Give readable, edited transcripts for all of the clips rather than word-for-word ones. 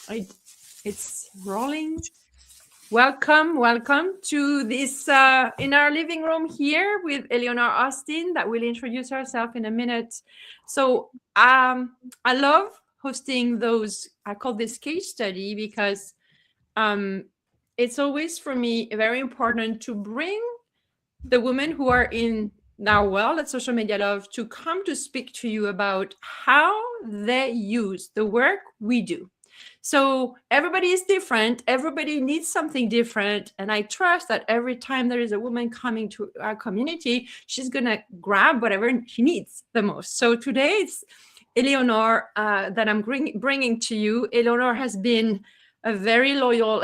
Right. It's rolling. Welcome to this in our living room here with Eleanor Austin that will introduce herself in a minute. So I love hosting those. I call this case study because it's always for me very important to bring the women who are in our world at Social Media Love to come to speak to you about how they use the work we do. So everybody is different. Everybody needs something different. And I trust that every time there is a woman coming to our community, she's going to grab whatever she needs the most. So today it's Eleanor that I'm bringing to you. Eleanor has been a very loyal,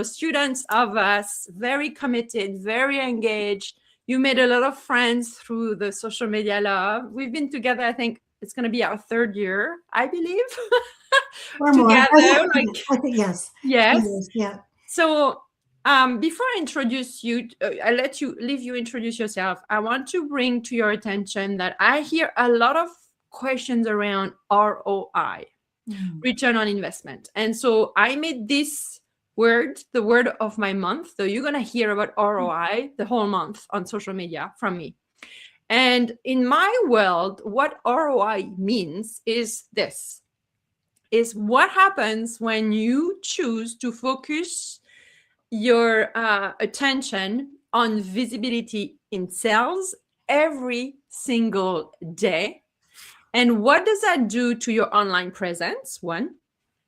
students of us, very committed, very engaged. You made a lot of friends through the Social Media Love. We've been together, I think it's going to be our third year, I believe. Or together. more. I think yes. Yes. Yeah. So before I introduce you, I leave you introduce yourself. I want to bring to your attention that I hear a lot of questions around ROI, return on investment. And so I made this word the word of my month. So you're going to hear about ROI the whole month on social media from me. And in my world, what ROI means is this, is what happens when you choose to focus your attention on visibility in sales every single day. And what does that do to your online presence, one,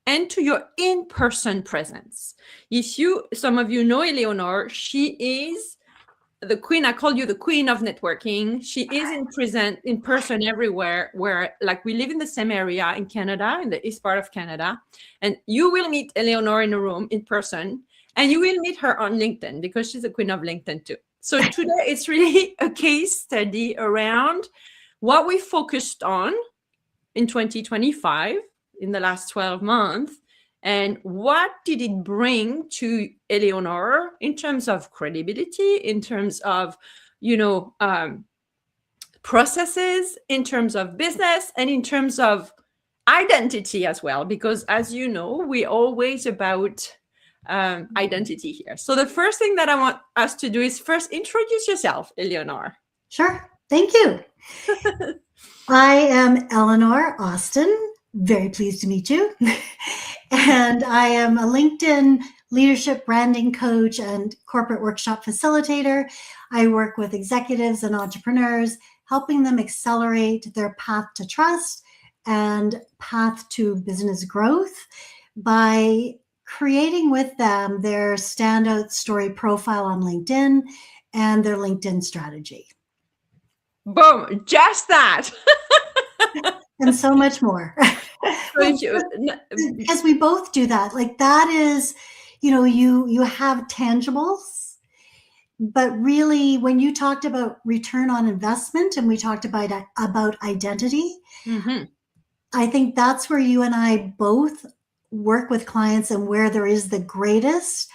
and to your in-person presence? Some of you know Eleanor, she is the queen. I call you the queen of networking. She is in person everywhere, where like we live in the same area in Canada, in the east part of Canada. And you will meet Eleanor in a room in person, and you will meet her on LinkedIn because she's the queen of LinkedIn too. So today it's really a case study around what we focused on in 2025, in the last 12 months, and what did it bring to Eleanor in terms of credibility, in terms of, processes, in terms of business, and in terms of identity as well, because as you know, we're always about identity here. So the first thing that I want us to do is first introduce yourself, Eleanor. Sure. Thank you. I am Eleanor Austin. Very pleased to meet you. And I am a LinkedIn leadership branding coach and corporate workshop facilitator. I work with executives and entrepreneurs, helping them accelerate their path to trust and path to business growth by creating with them their standout story profile on LinkedIn and their LinkedIn strategy. Boom, just that. And so much more. Because we both do that. Like that is, you have tangibles, but really when you talked about return on investment and we talked about identity, I think that's where you and I both work with clients and where there is the greatest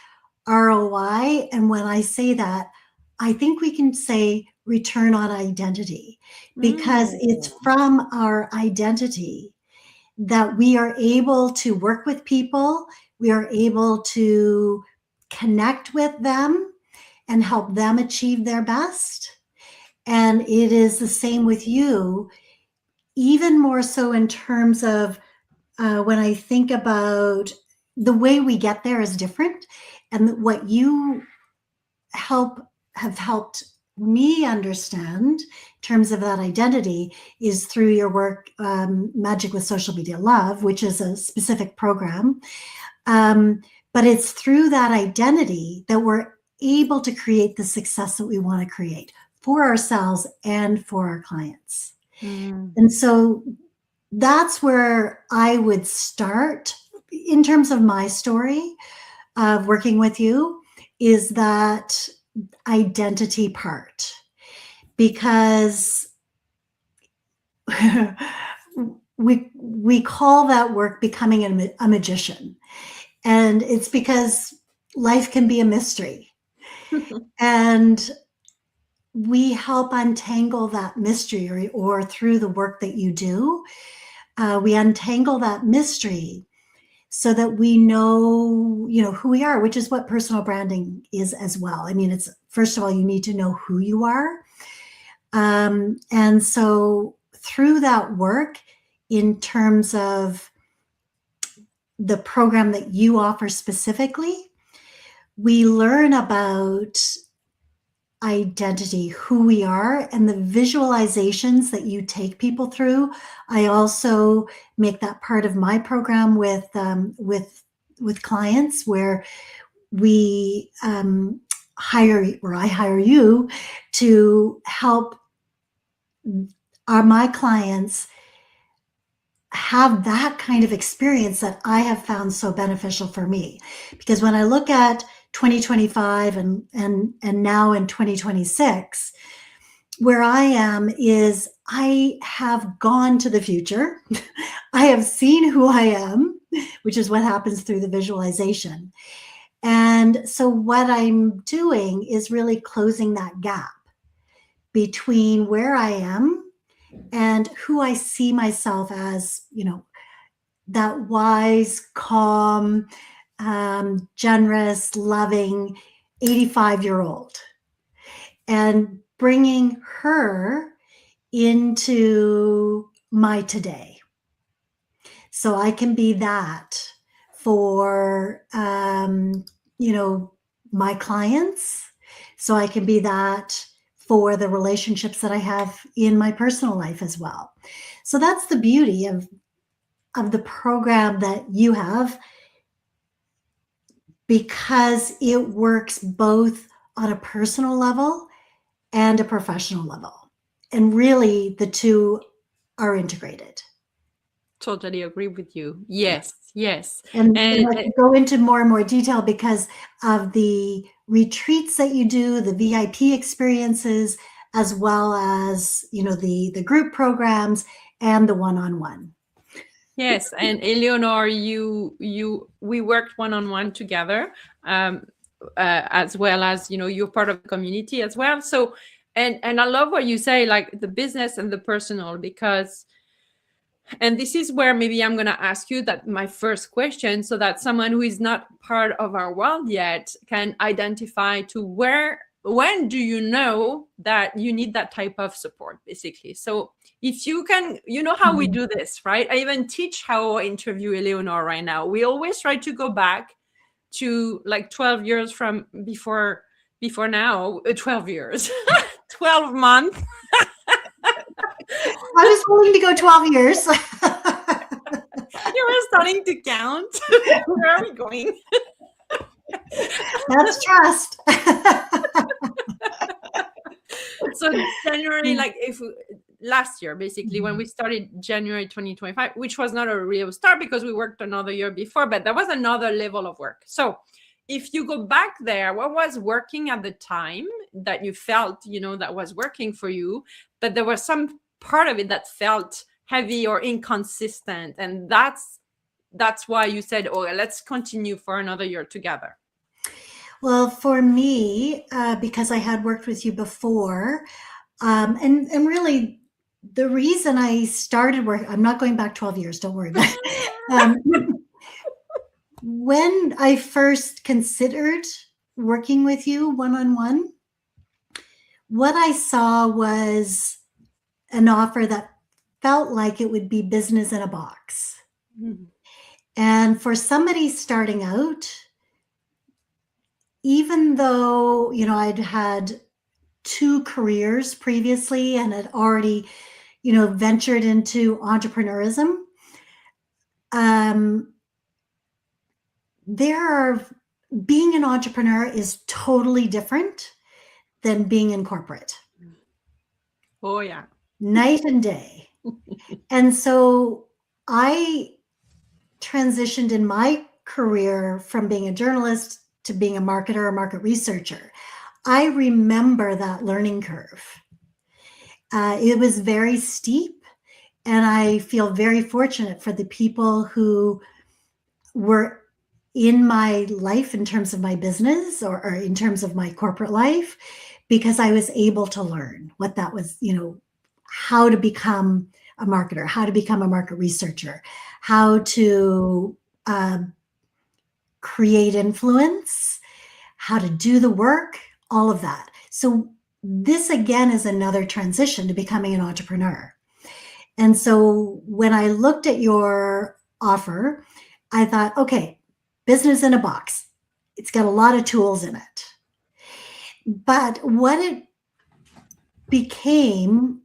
ROI. And when I say that, I think we can say return on identity, because it's from our identity that we are able to work with people, we are able to connect with them and help them achieve their best. And it is the same with you, even more so in terms of when I think about the way we get there is different. And what you have helped me understand in terms of that identity is through your work, Magic with Social Media Love, which is a specific program. But it's through that identity that we're able to create the success that we want to create for ourselves and for our clients. And so that's where I would start in terms of my story of working with you, is that identity part, because we call that work becoming a magician, and it's because life can be a mystery. And we help untangle that mystery, or through the work that you do, we untangle that mystery so that we know, who we are, which is what personal branding is as well. I mean, it's, first of all, you need to know who you are. And so through that work, in terms of the program that you offer specifically, we learn about identity, who we are, and the visualizations that you take people through. I also make that part of my program with clients, where we I hire you to help my clients have that kind of experience that I have found so beneficial for me. Because when I look at 2025 and now in 2026, where I am is I have gone to the future. I have seen who I am, which is what happens through the visualization. And so what I'm doing is really closing that gap between where I am and who I see myself as, that wise, calm, generous, loving 85-year-old, and bringing her into my today. So I can be that for, my clients. So I can be that for the relationships that I have in my personal life as well. So that's the beauty of the program that you have, because it works both on a personal level and a professional level. And really the two are integrated. Totally agree with you. Yes, yes. And And I can go into more and more detail because of the retreats that you do, the VIP experiences, as well as, the group programs and the one-on-one. yes, and Eleanor, we worked one-on-one together, as well as, you're part of the community as well. So, and I love what you say, like the business and the personal, because, and this is where maybe I'm going to ask you that my first question, so that someone who is not part of our world yet can identify to when do you know that you need that type of support, basically. So if you can, how we do this, right? I even teach how I interview Eleanor right now. We always try to go back to like 12 years from before now, 12 years, 12 months. I was willing to go 12 years. You were starting to count. Where are we going? That's trust. So January, like last year, basically, when we started January 2025, which was not a real start because we worked another year before, but that was another level of work. So if you go back there, what was working at the time that you felt, that was working for you, but there was some part of it that felt heavy or inconsistent, and that's why you said, oh, let's continue for another year together? Well, for me, because I had worked with you before, and really the reason I started work, I'm not going back 12 years, don't worry about it. When I first considered working with you one-on-one, what I saw was an offer that felt like it would be business in a box. Mm-hmm. And for somebody starting out, even though, I'd had 2 careers previously and had already, ventured into entrepreneurism, being an entrepreneur is totally different than being in corporate. Oh, yeah. Night and day. And so I transitioned in my career from being a journalist to being a marketer, a market researcher. I remember that learning curve. It was very steep, and I feel very fortunate for the people who were in my life in terms of my business or in terms of my corporate life, because I was able to learn what that was, how to become a marketer, how to become a market researcher, how to create influence, how to do the work, all of that. So this again is another transition to becoming an entrepreneur. And so when I looked at your offer, I thought, okay, business in a box. It's got a lot of tools in it. But what it became,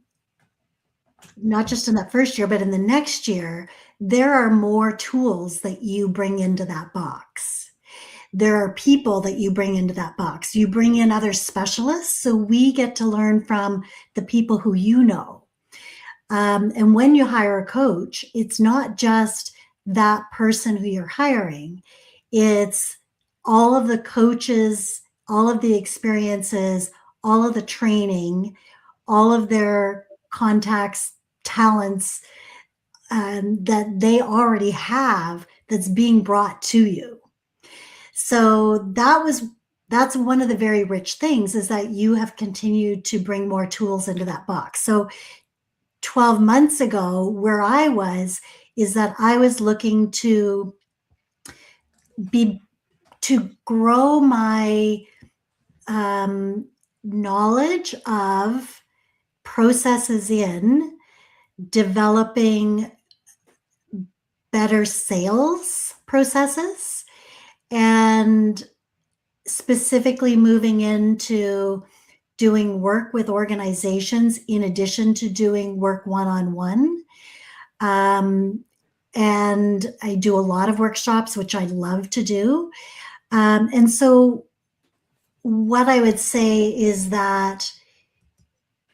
not just in that first year, but in the next year, there are more tools that you bring into that box. There are people that you bring into that box. You bring in other specialists. So we get to learn from the people who you know. And when you hire a coach, it's not just that person who you're hiring, it's all of the coaches, all of the experiences, all of the training, all of their contacts, talents that they already have that's being brought to you. So that's one of the very rich things, is that you have continued to bring more tools into that box. So 12 months ago, where I was, is that I was looking to grow my knowledge of processes in developing better sales processes, and specifically moving into doing work with organizations in addition to doing work one-on-one. And I do a lot of workshops, which I love to do. And so what I would say is that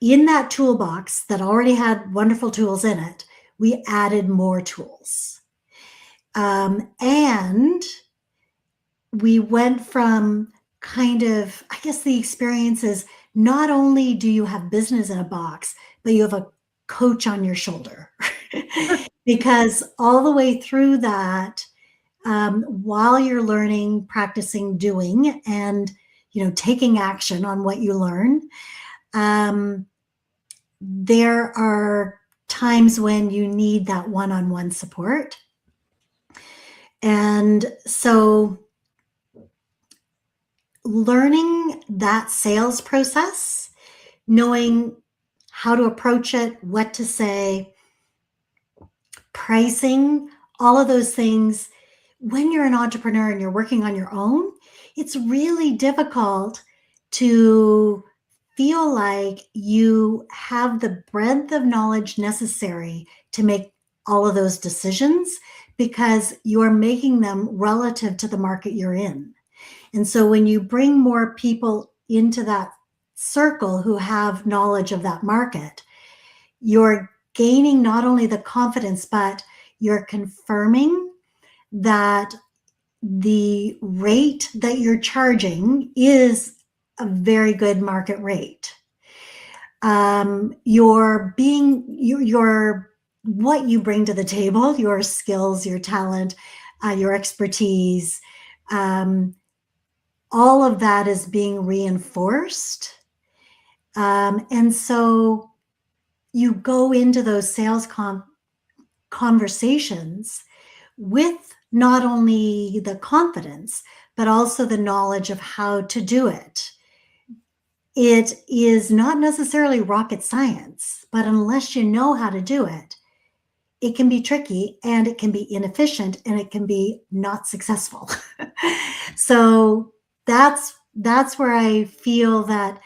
in that toolbox that already had wonderful tools in it, we added more tools. And we went from kind of, I guess the experience is, not only do you have business in a box, but you have a coach on your shoulder. Because all the way through that, while you're learning, practicing, doing, and taking action on what you learn, there are times when you need that one-on-one support. And so learning that sales process, knowing how to approach it, what to say, pricing, all of those things. When you're an entrepreneur and you're working on your own, it's really difficult to feel like you have the breadth of knowledge necessary to make all of those decisions, because you're making them relative to the market you're in. And so when you bring more people into that circle who have knowledge of that market, you're gaining not only the confidence, but you're confirming that the rate that you're charging is a very good market rate. What you bring to the table, your skills, your talent, your expertise, all of that is being reinforced. And so you go into those sales conversations with not only the confidence, but also the knowledge of how to do it. It is not necessarily rocket science, but unless you know how to do it, it can be tricky, and it can be inefficient, and it can be not successful. So that's where I feel that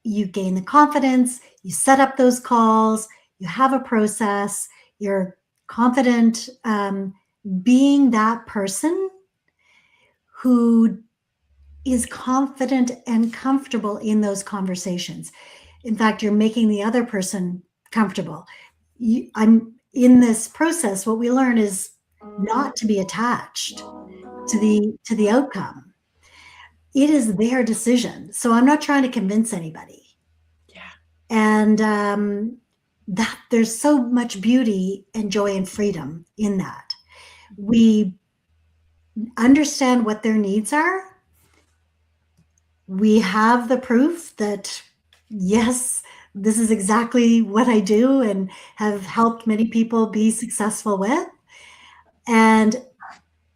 you gain the confidence, you set up those calls, you have a process, you're confident being that person who is confident and comfortable in those conversations. In fact, you're making the other person comfortable. I'm in this process. What we learn is not to be attached to the outcome. It is their decision. So I'm not trying to convince anybody. Yeah. And that there's so much beauty and joy and freedom in that. We understand what their needs are. We have the proof that, yes, this is exactly what I do and have helped many people be successful with. And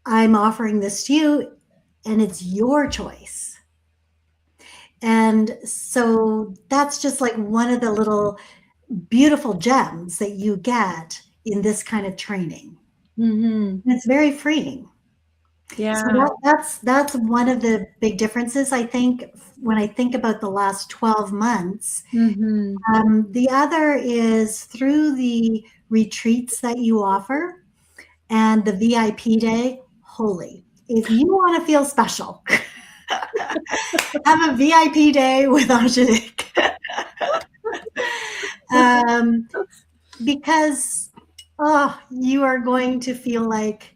I'm offering this to you, and it's your choice. And so that's just like one of the little beautiful gems that you get in this kind of training. Mm-hmm. And it's very freeing. So Yeah. that's one of the big differences, I think, when I think about the last 12 months. Mm-hmm. The other is through the retreats that you offer and the VIP day. Holy, if you want to feel special, have a VIP day with Angelique. um, because you are going to feel like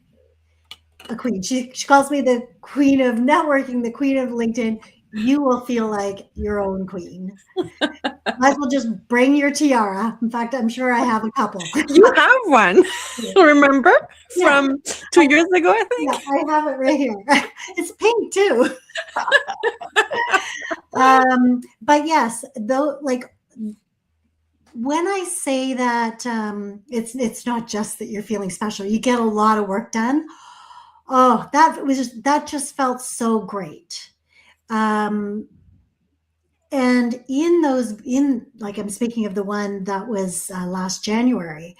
a queen. She calls me the queen of networking, the queen of LinkedIn. You will feel like your own queen. Might as well just bring your tiara. In fact, I'm sure I have a couple. You have one, remember? Yeah, From 2 years ago, I yeah, think. I have it right here. It's pink too. But yes, though, like when I say that it's not just that you're feeling special, you get a lot of work done. Oh, that just felt so great. Um, and in those, in like I'm speaking of the one that was last January.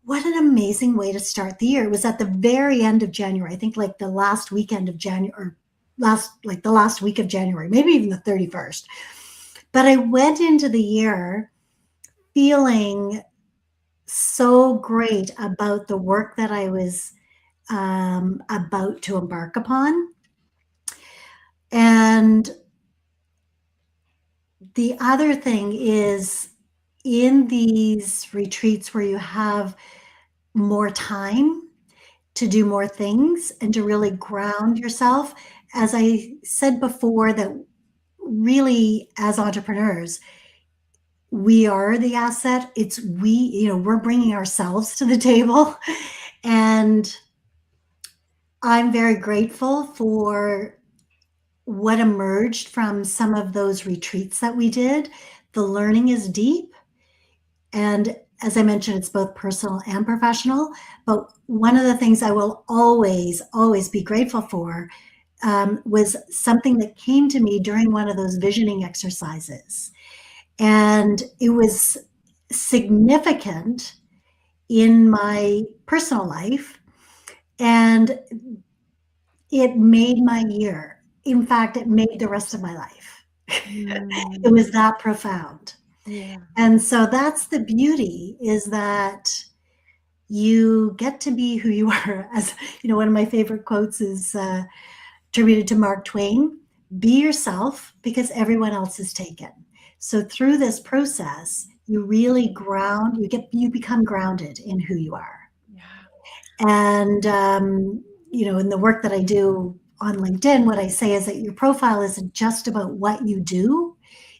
What an amazing way to start the year! It was at the very end of January. I think like the last weekend of January, or the last week of January, maybe even the 31st. But I went into the year feeling so great about the work that I was about to embark upon. And the other thing is in these retreats where you have more time to do more things and to really ground yourself. As I said before, that really, as entrepreneurs, we are the asset. It's we, we're bringing ourselves to the table. And I'm very grateful for what emerged from some of those retreats that we did. The learning is deep. And as I mentioned, it's both personal and professional. But one of the things I will always, always be grateful for was something that came to me during one of those visioning exercises. And it was significant in my personal life. And it made my year. In fact, it made the rest of my life. It was Mm, that profound. yeah. And so that's the beauty, is that you get to be who you are. As one of my favorite quotes is attributed to Mark Twain: be yourself because everyone else is taken. So through this process, you really you become grounded in who you are. Yeah. And in the work that I do on LinkedIn, what I say is that your profile isn't just about what you do,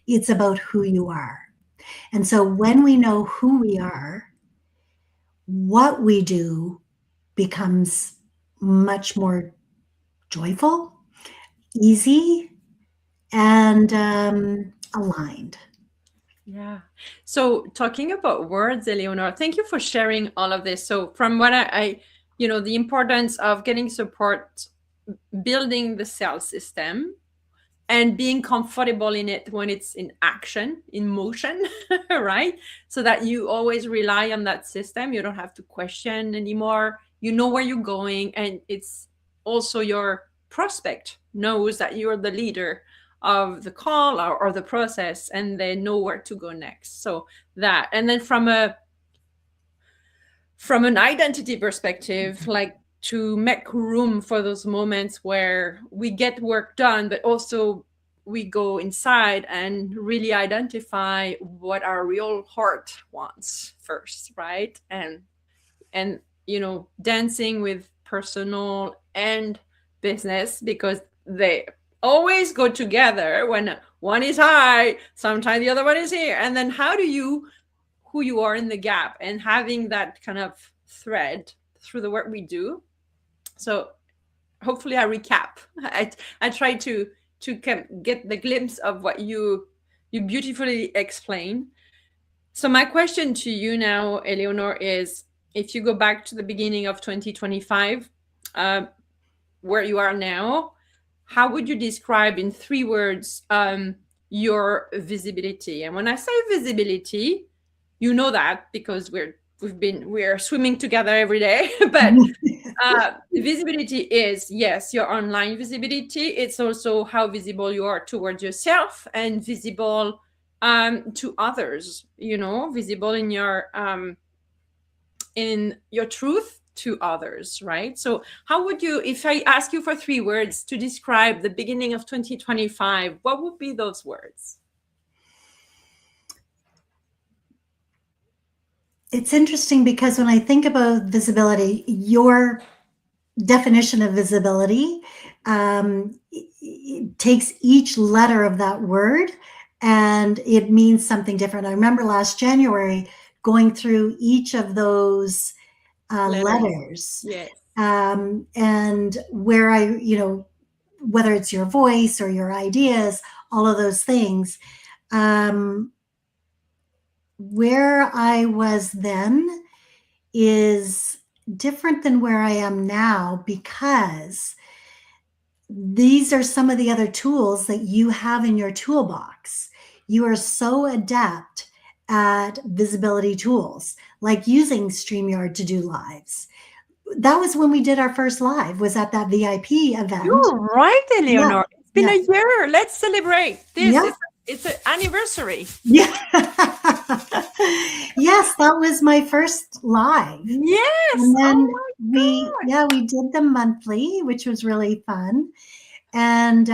it's about who you are. And so when we know who we are, what we do becomes much more joyful, easy, and aligned. Yeah. So talking about words, Eleanor, thank you for sharing all of this. So from what the importance of getting support, building the sales system, and being comfortable in it when it's in action, in motion, right? So that you always rely on that system. You don't have to question anymore. You know where you're going, and it's also your prospect knows that you're the leader of the call or the process, and they know where to go next. So that, and then from an identity perspective, like to make room for those moments where we get work done, but also we go inside and really identify what our real heart wants first, right? And dancing with personal and business, because they always go together. When one is high, sometimes the other one is here, and then how do you who you are in the gap, and having that kind of thread through the work we do. So hopefully I recap. I try to get the glimpse of what you beautifully explain. So my question to you now, Eleanor, is if you go back to the beginning of 2025, where you are now, how would you describe in 3 words your visibility? And when I say visibility, you know that because we're swimming together every day. But visibility is, yes, your online visibility. It's also how visible you are towards yourself and visible to others. Visible in your truth to others, right? So how would you, if I ask you for 3 words to describe the beginning of 2025, what would be those words? It's interesting because when I think about visibility, your definition of visibility it takes each letter of that word and it means something different. I remember last January going through each of those letters Yes. and where whether it's your voice or your ideas, all of those things. Where I was then is different than where I am now because these are some of the other tools that you have in your toolbox. You are so adept at visibility tools, like using StreamYard to do lives. That was when we did our first live, was at that VIP event. You're right, Eleanor. Yeah, It's been yeah. a year. Let's celebrate this. Yeah. It's an anniversary. Yeah. Yes, that was my first live. Yes. And then Oh my God. we did them monthly, which was really fun. And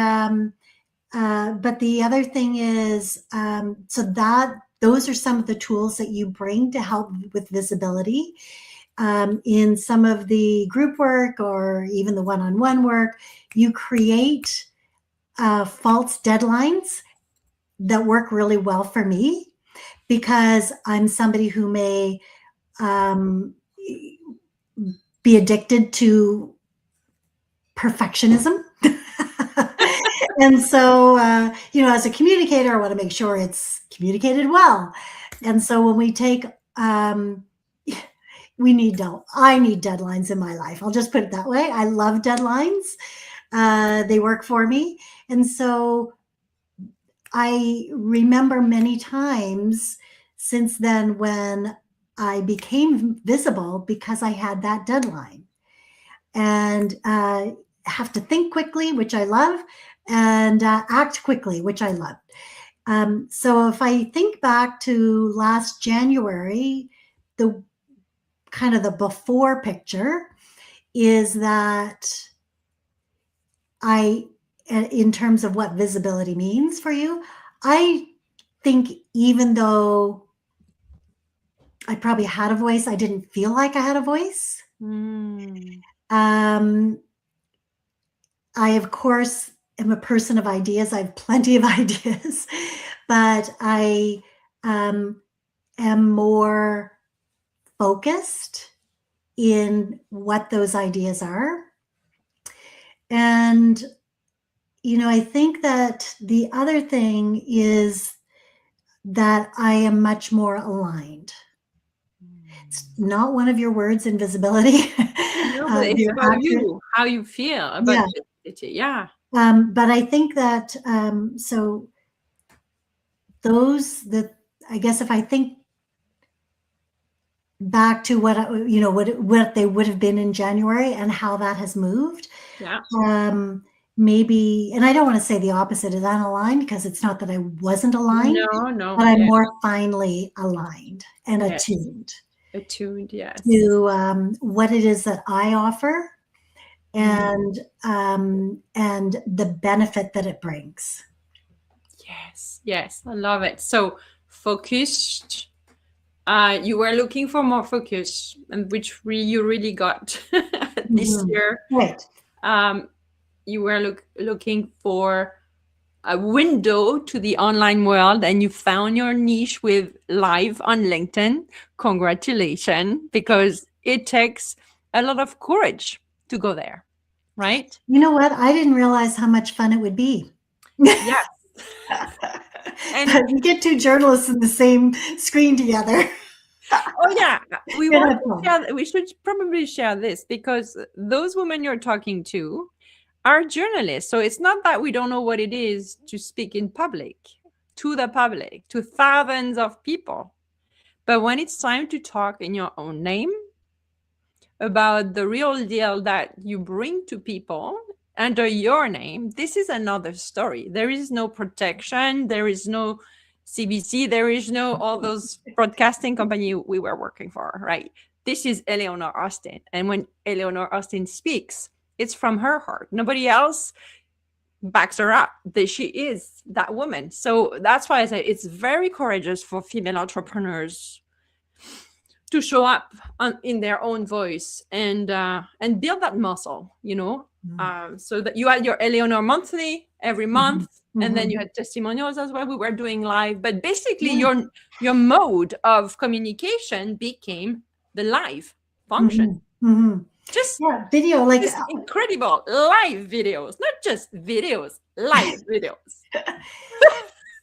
but the other thing is, those are some of the tools that you bring to help with visibility. In some of the group work or even the one-on-one work, you create false deadlines that work really well for me because I'm somebody who may be addicted to perfectionism. And so, as a communicator, I want to make sure it's communicated well. And so when we take, I need deadlines in my life. I'll just put it that way. I love deadlines. They work for me. And so I remember many times since then when I became visible because I had that deadline and have to think quickly, which I love, and act quickly, which I love. So if I think back to last January, the kind of the before picture is that in terms of what visibility means for you, I think even though I probably had a voice, I didn't feel like I had a voice. I, of course, am a person of ideas. I have plenty of ideas, but I am more focused in what those ideas are. And, I think that the other thing is that I am much more aligned. It's not one of your words, invisibility. No, but it's about you, how you feel about visibility. Yeah. But I think that so I guess if I think back to what they would have been in January and how that has moved, maybe, and I don't want to say the opposite is unaligned because it's not that I wasn't aligned, no, but I'm more finely aligned and attuned, yes, to what it is that I offer and the benefit that it brings. Yes, I love it. So focused. You were looking for more focus, and which you really got this year. Right. You were looking for a window to the online world, and you found your niche with live on LinkedIn. Congratulations, because it takes a lot of courage to go there, right? You know what? I didn't realize how much fun it would be. Yes. And you get two journalists in the same screen together. Oh yeah, we should probably share this because those women you're talking to, are journalists. So it's not that we don't know what it is to speak in public, to the public, to thousands of people. But when it's time to talk in your own name about the real deal that you bring to people under your name, this is another story. There is no protection. There is no CBC. There is no all those broadcasting company we were working for, right? This is Eleanor Austin. And when Eleanor Austin speaks, it's from her heart. Nobody else backs her up. She is that woman. So that's why I say it's very courageous for female entrepreneurs to show up in their own voice and build that muscle, so that you had your Eleanor monthly every month, and then you had testimonials as well. We were doing live, but basically your mode of communication became the live function. Just video, like just incredible live videos, not just videos, live videos.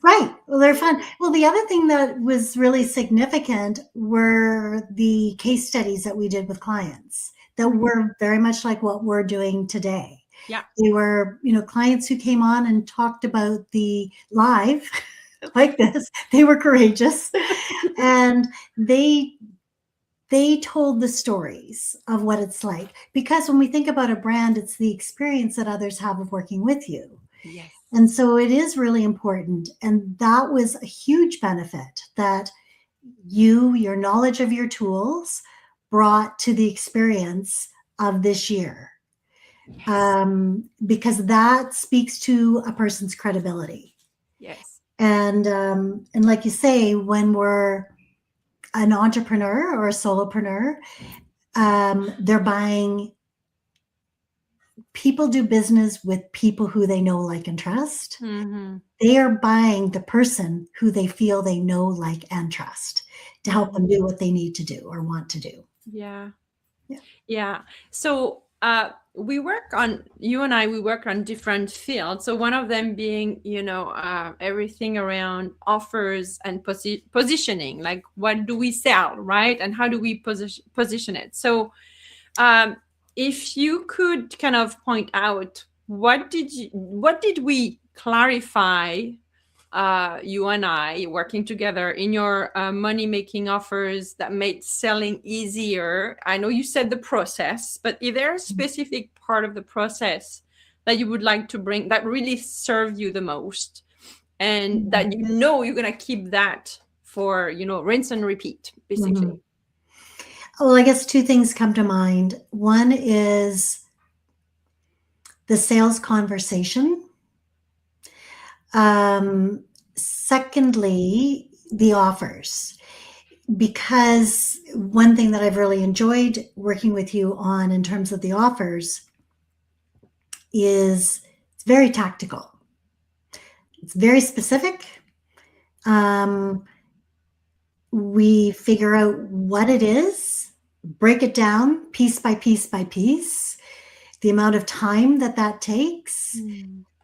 Right. Well, they're fun. Well, the other thing that was really significant were the case studies that we did with clients that were very much like what we're doing today. Yeah. They were, clients who came on and talked about the live like this. They were courageous and they told the stories of what it's like. Because when we think about a brand, it's the experience that others have of working with you. Yes. And so it is really important. And that was a huge benefit that your knowledge of your tools brought to the experience of this year. Yes. Because that speaks to a person's credibility. Yes. And like you say, when we're an entrepreneur or a solopreneur, they're buying. People do business with people who they know, like, and trust. They are buying the person who they feel they know, like, and trust to help them do what they need to do or want to do. Yeah. So you and I work on different fields. So one of them being, everything around offers and positioning, like what do we sell, right? And how do we position it? So if you could kind of point out, what did we clarify, you and I working together in your money-making offers that made selling easier? I know you said the process, but is there a specific part of the process that you would like to bring that really served you the most, and that you're going to keep that for, rinse and repeat, basically? Well, I guess two things come to mind. One is the sales conversation. Secondly, the offers. Because one thing that I've really enjoyed working with you on in terms of the offers is it's very tactical. It's very specific. We figure out what it is, break it down piece by piece by piece, the amount of time that takes,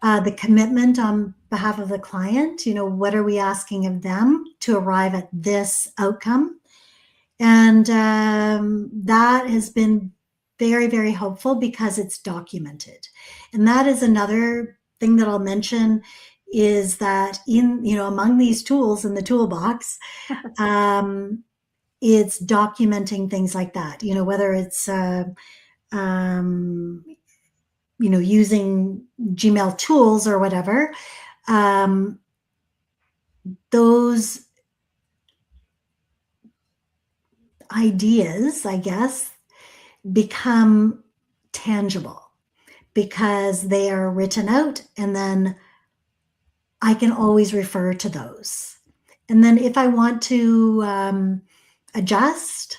the commitment on behalf of the client, what are we asking of them to arrive at this outcome? And that has been very, very helpful because it's documented. And that is another thing that I'll mention is that among these tools in the toolbox, it's documenting things like that, whether it's, using Gmail tools or whatever, those ideas, I guess, become tangible because they are written out, and then I can always refer to those. And then if I want to adjust,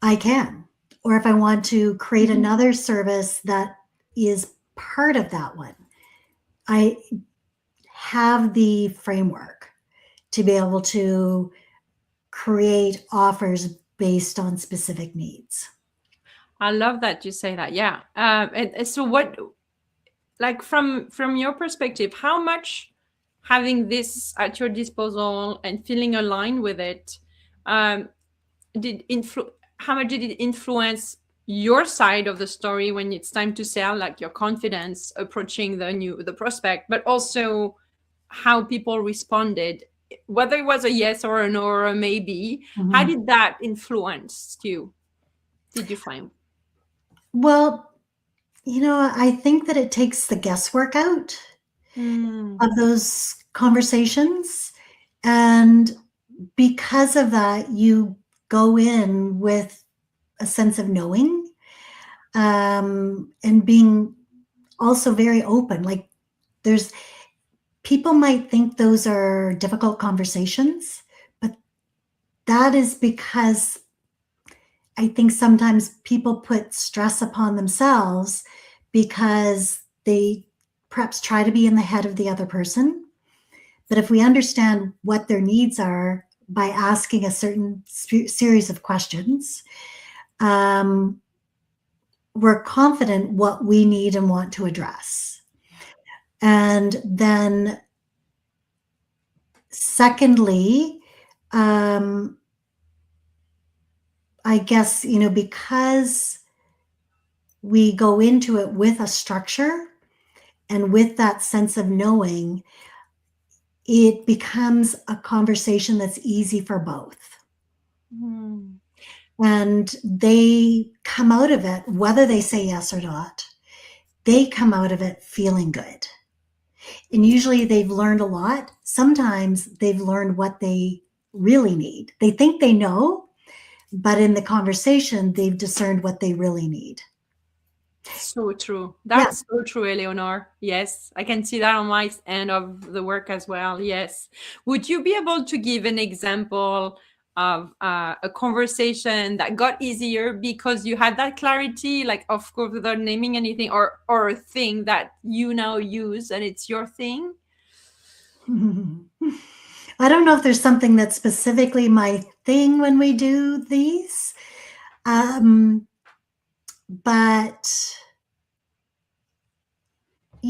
I can. Or if I want to create another service that is part of that one, I have the framework to be able to create offers based on specific needs. I love that you say that. Yeah. And so what, like from your perspective, how much having this at your disposal and feeling aligned with it, how much did it influence your side of the story when it's time to sell, like your confidence approaching the prospect, but also how people responded, whether it was a yes or a no or a maybe. How Mhm. did that influence you, did you find? Well, I think that it takes the guesswork out Mm. of those conversations. And because of that, you go in with a sense of knowing, and being also very open. Like, there's people might think those are difficult conversations, but that is because I think sometimes people put stress upon themselves because they perhaps try to be in the head of the other person. But if we understand what their needs are by asking a certain series of questions, um, we're confident what we need and want to address. And then, secondly, I guess, because we go into it with a structure and with that sense of knowing, it becomes a conversation that's easy for both. Mm. And they come out of it, whether they say yes or not, they come out of it feeling good. And usually they've learned a lot. Sometimes they've learned what they really need. They think they know, but in the conversation, they've discerned what they really need. So true. Yeah. That's so true, Eleanor. Yes, I can see that on my end of the work as well. Yes. Would you be able to give an example of a conversation that got easier because you had that clarity, like, of course, without naming anything, or a thing that you now use and it's your thing? I don't know if there's something that's specifically my thing when we do these, but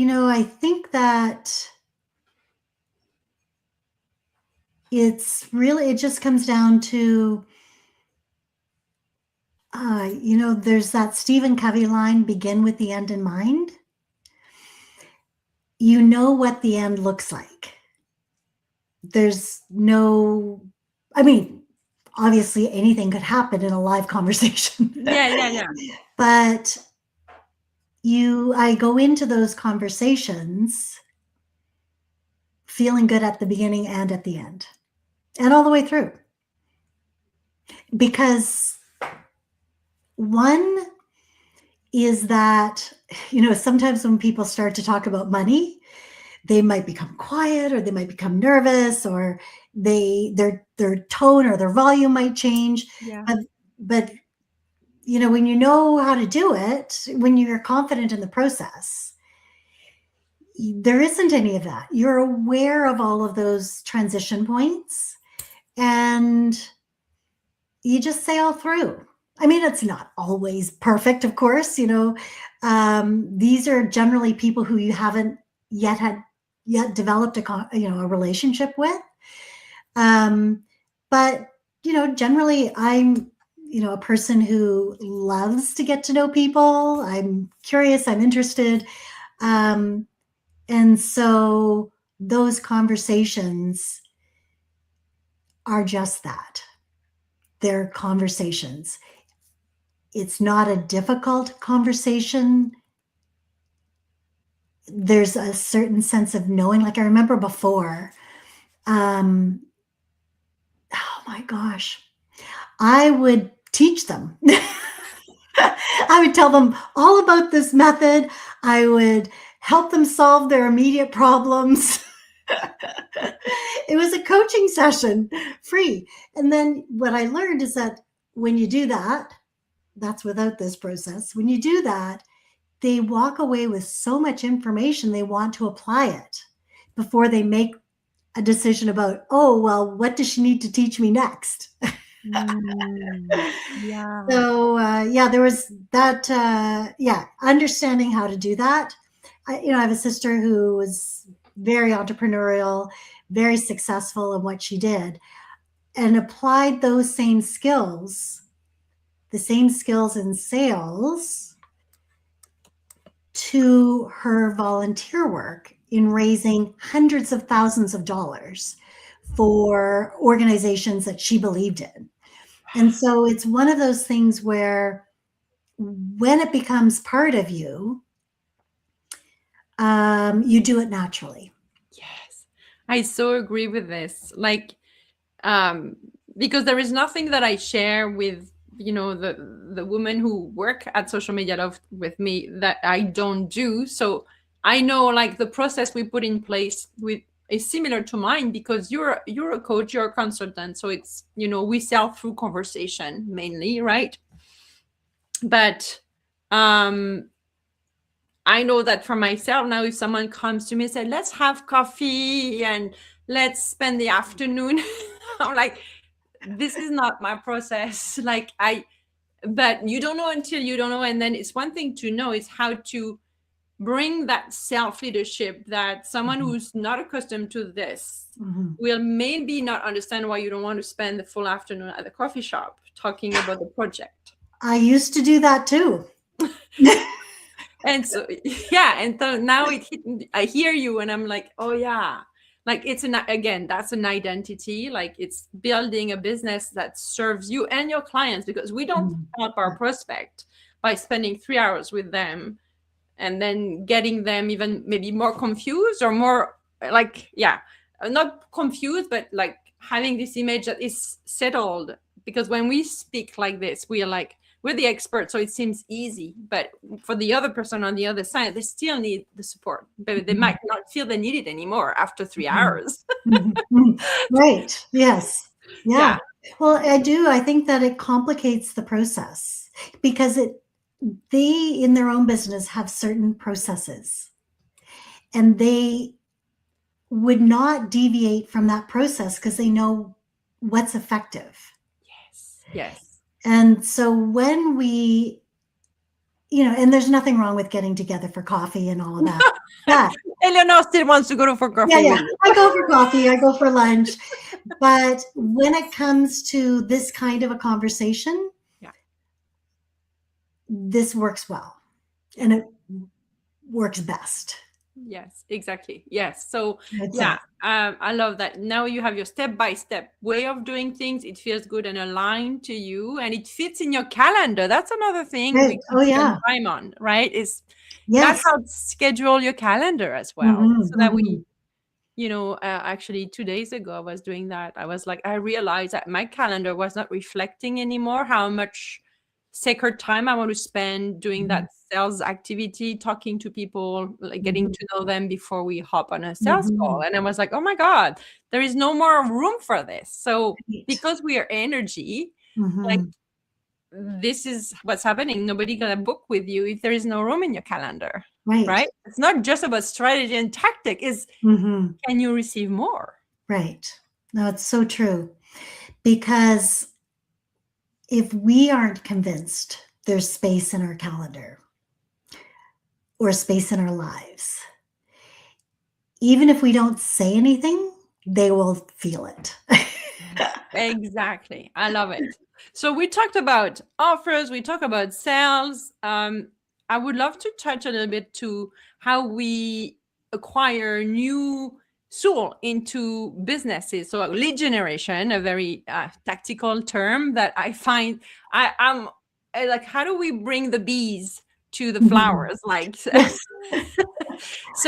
I think that it just comes down to, there's that Stephen Covey line, begin with the end in mind. You know what the end looks like. There's no, I mean, obviously anything could happen in a live conversation. Yeah, yeah, yeah. But I go into those conversations feeling good at the beginning and at the end and all the way through. Because one is that, sometimes when people start to talk about money, they might become quiet, or they might become nervous, or their tone or their volume might change. Yeah. But when you know how to do it, when you're confident in the process, there isn't any of that. You're aware of all of those transition points, and you just sail through. I mean, it's not always perfect, of course. These are generally people who you haven't yet developed a relationship with. But generally, I'm a person who loves to get to know people. I'm curious. I'm interested. And so those conversations are just that. They're conversations. It's not a difficult conversation. There's a certain sense of knowing. Like, I remember before, oh my gosh, I would teach them. I would tell them all about this method. I would help them solve their immediate problems. It was a coaching session, free. And then what I learned is that when you do that, that's without this process. When you do that, they walk away with so much information, they want to apply it before they make a decision about, oh, well, what does she need to teach me next? Mm. Yeah. So, yeah, there was that, understanding how to do that. I have a sister who was very entrepreneurial, very successful in what she did, and applied those same skills the same skills in sales to her volunteer work in raising hundreds of thousands of dollars for organizations that she believed in. And so it's one of those things where when it becomes part of you, you do it naturally. Yes, I so agree with this. Like, because there is nothing that I share with the women who work at Social Media Love with me that I don't do. So I know like the process we put in place with is similar to mine, because you're a coach, you're a consultant. So it's we sell through conversation mainly, right? But I know that for myself now, if someone comes to me and says, let's have coffee and let's spend the afternoon, I'm like, this is not my process. But you don't know until you don't know. And then it's one thing to know, is how to bring that self-leadership that someone who's not accustomed to this will maybe not understand why you don't want to spend the full afternoon at the coffee shop talking about the project. I used to do that too. And so, yeah. And so now I hear you and I'm like, oh yeah. Like again, that's an identity. Like it's building a business that serves you and your clients, because we don't help our prospect by spending 3 hours with them and then getting them even maybe more confused or more like, not confused, but like having this image that is settled. Because when we speak like this, we are like, we're the experts, so it seems easy. But for the other person on the other side, they still need the support. But they might not feel they need it anymore after 3 hours. Right. Yes. Yeah. Well, I think that it complicates the process, because they in their own business have certain processes, and they would not deviate from that process because they know what's effective. Yes. And so when we, and there's nothing wrong with getting together for coffee and all of that. But Eleanor still wants to go for coffee. Yeah. I go for coffee, I go for lunch. But when it comes to this kind of a conversation, this works well, and it works best. Yes, exactly. Yes. So I love that. Now you have your step-by-step way of doing things. It feels good and aligned to you, and it fits in your calendar. That's another thing we can spend time on, right? That's how to schedule your calendar as well. So that we, actually 2 days ago I was doing that. I was like, I realized that my calendar was not reflecting anymore how much sacred time I want to spend doing that sales activity, talking to people, like getting to know them before we hop on a sales call. And I was like, oh my God, there is no more room for this. So because we are energy, like this is what's happening. Nobody gonna book with you if there is no room in your calendar. Right? It's not just about strategy and tactic. Is can you receive more? Right. No, it's so true. Because if we aren't convinced there's space in our calendar or space in our lives, even if we don't say anything, they will feel it. Exactly. I love it. So we talked about offers, we talked about sales. I would love to touch a little bit to how we acquire new soul into businesses. So lead generation, a very tactical term that I find I'm like, how do we bring the bees to the flowers? Like, so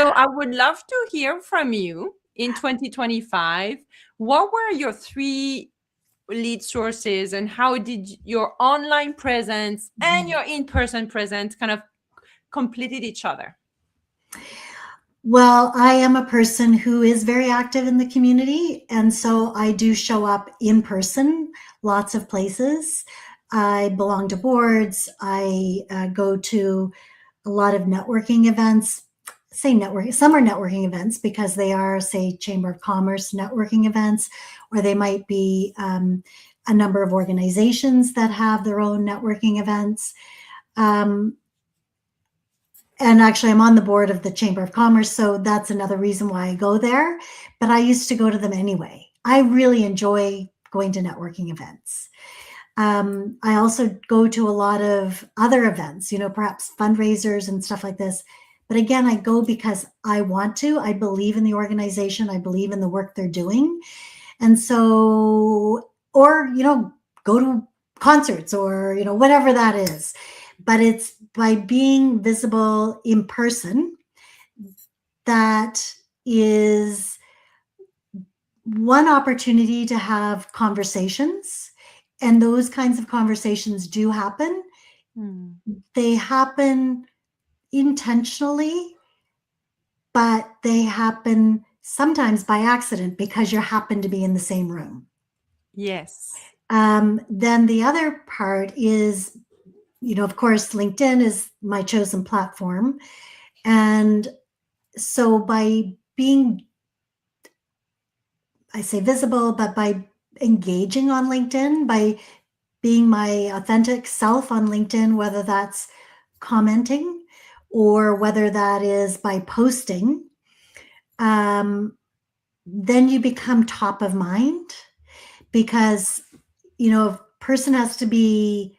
I would love to hear from you in 2025. What were your 3 lead sources, and how did your online presence and your in-person presence kind of completed each other? Well, I am a person who is very active in the community, and so I do show up in person, lots of places. I belong to boards. I go to a lot of networking events. Some are networking events because they are, say, Chamber of Commerce networking events, or they might be a number of organizations that have their own networking events. And actually, I'm on the board of the Chamber of Commerce, so that's another reason why I go there. But I used to go to them anyway. I really enjoy going to networking events. I also go to a lot of other events, perhaps fundraisers and stuff like this. But again, I go because I want to. I believe in the organization. I believe in the work they're doing. And so, or, go to concerts or, whatever that is. But it's by being visible in person that is one opportunity to have conversations. And those kinds of conversations do happen. Mm. They happen intentionally, but they happen sometimes by accident because you happen to be in the same room. Yes. Then the other part is, of course, LinkedIn is my chosen platform. And so by being, I say visible, but by engaging on LinkedIn, by being my authentic self on LinkedIn, whether that's commenting or whether that is by posting, then you become top of mind because, a person has to be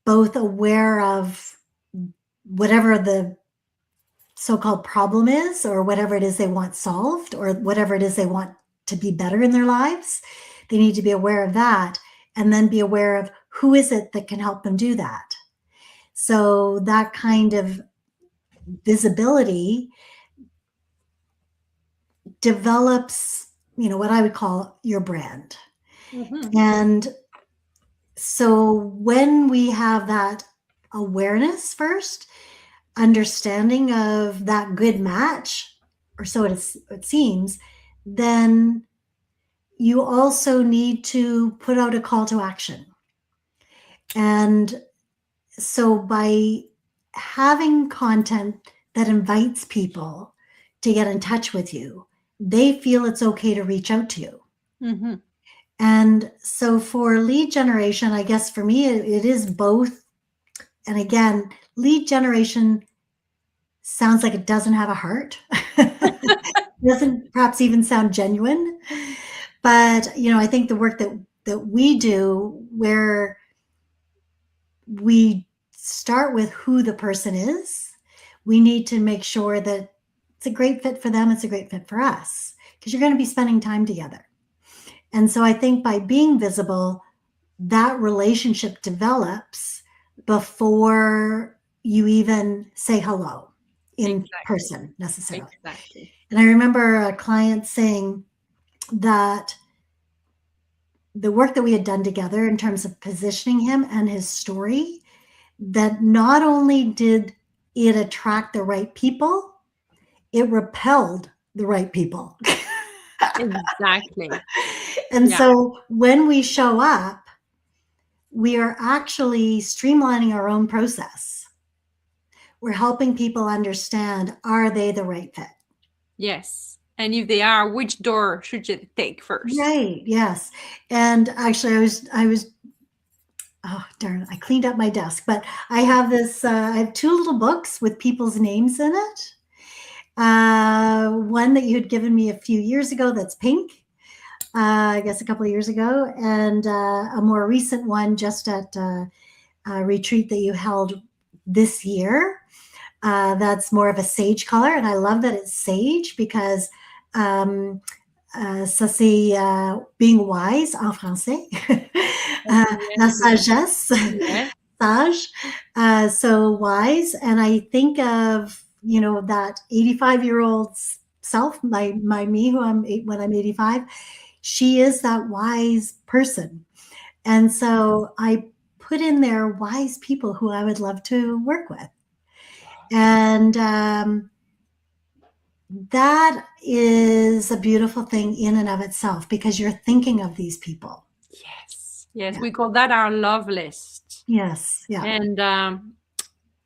both aware of whatever the so-called problem is or whatever it is they want solved or whatever it is they want to be better in their lives. They need to be aware of that and then be aware of who is it that can help them do that. So that kind of visibility develops, what I would call your brand. Mm-hmm. And so when we have that awareness first, understanding of that good match, or so it seems, then you also need to put out a call to action. And so by having content that invites people to get in touch with you, they feel it's okay to reach out to you. Mm-hmm. And so for lead generation, I guess for me, it is both. And again, lead generation sounds like it doesn't have a heart. Doesn't perhaps even sound genuine. But, I think the work that we do where we start with who the person is, we need to make sure that it's a great fit for them, it's a great fit for us, because you're going to be spending time together. And so I think by being visible, that relationship develops before you even say hello in Exactly. person necessarily. Exactly. And I remember a client saying that the work that we had done together in terms of positioning him and his story, that not only did it attract the right people, it repelled the right people. Exactly. And Yeah. so when we show up, we are actually streamlining our own process. We're helping people understand, are they the right fit? Yes. And if they are, which door should you take first? Right. Yes. And actually, I was, oh, darn, I cleaned up my desk, but I have I have two little books with people's names in it. One that you had given me a few years ago that's pink, I guess a couple of years ago, and a more recent one just at a retreat that you held this year. That's more of a sage color, and I love that it's sage because ça c'est being wise en français. La Yes. sagesse, Yes. sage, so wise. And I think of that 85-year-old self, my me, when I'm 85. She is that wise person, and so I put in there wise people who I would love to work with. And that is a beautiful thing in and of itself because you're thinking of these people. Yes. Yes. Yeah. We call that our love list. Yes. Yeah. And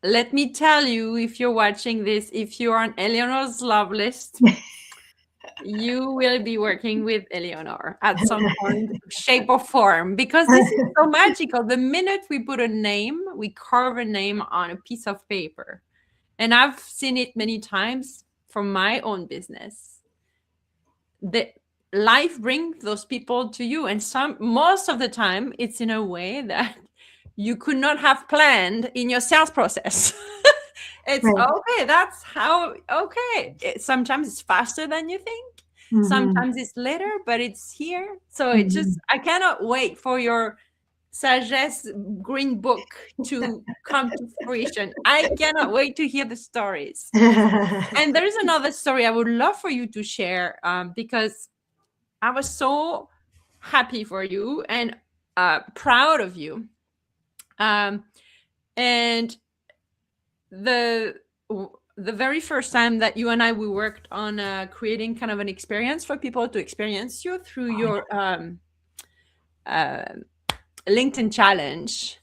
let me tell you, if you're watching this, if you're on Eleanor's love list, you will be working with Eleanor at some point, shape or form, because this is so magical. The minute we put a name, we carve a name on a piece of paper. And I've seen it many times from my own business. The life brings those people to you, and most of the time it's in a way that you could not have planned in your sales process. It's Right. okay, that's how, okay, sometimes it's faster than you think, Mm-hmm. sometimes it's later, but it's here. So it Mm-hmm. just, I cannot wait for your sagesse green book to come to fruition. I cannot wait to hear the stories. And there is another story I would love for you to share, because I was so happy for you and proud of you. And the the very first time that you and I we worked on creating kind of an experience for people to experience you through your uh, LinkedIn challenge.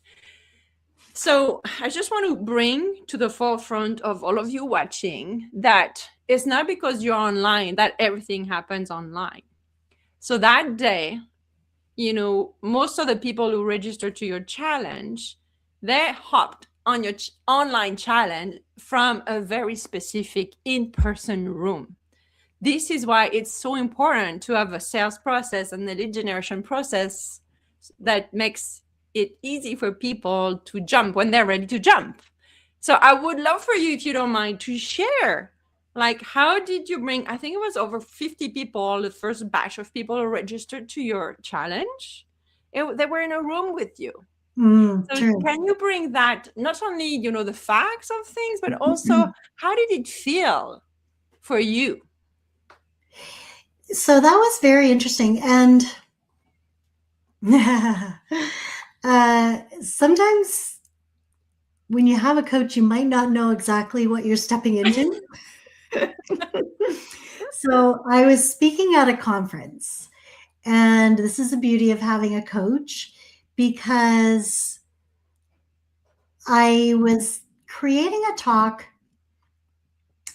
So I just want to bring to the forefront of all of you watching that it's not because you're online that everything happens online. So that day, most of the people who registered to your challenge, they hopped on your online challenge from a very specific in-person room. This is why it's so important to have a sales process and a lead generation process that makes it easy for people to jump when they're ready to jump. So I would love for you, if you don't mind, to share, like, how did you bring, I think it was over 50 people, the first batch of people who registered to your challenge. They were in a room with you. So True. can you bring that, not only, the facts of things, but also how did it feel for you? So that was very interesting. And sometimes when you have a coach, you might not know exactly what you're stepping into. So I was speaking at a conference, and this is the beauty of having a coach, because I was creating a talk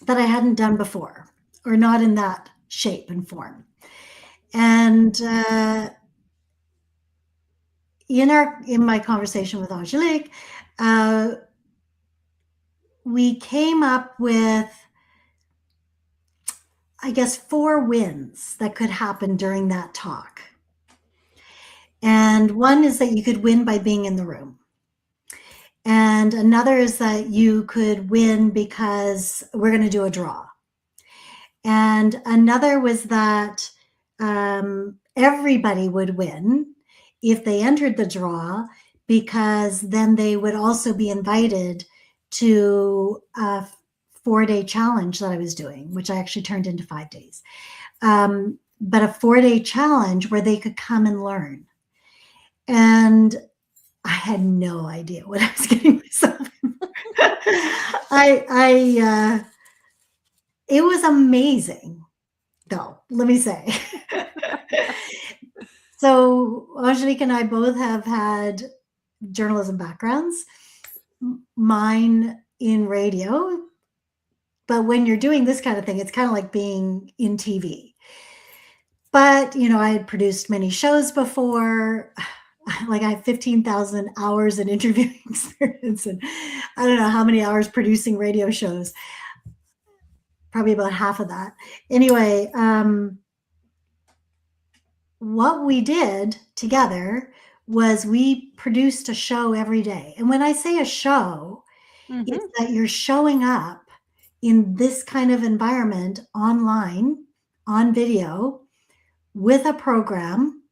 that I hadn't done before, or not in that shape and form. And in my conversation with Angelique, uh, we came up with, I guess, 4 wins that could happen during that talk. And one is that you could win by being in the room. And another is that you could win because we're going to do a draw. And another was that everybody would win if they entered the draw, because then they would also be invited to a 4-day challenge that I was doing, which I actually turned into 5 days. But a 4-day challenge where they could come and learn. And I had no idea what I was getting myself in for. It was amazing, though, let me say. So Angelique and I both have had journalism backgrounds, mine in radio. But when you're doing this kind of thing, it's kind of like being in TV. But, I had produced many shows before. Like, I have 15,000 hours in interviewing experience, and I don't know how many hours producing radio shows. Probably about half of that. Anyway, what we did together was we produced a show every day. And when I say a show, it's that you're showing up in this kind of environment online, on video, with a program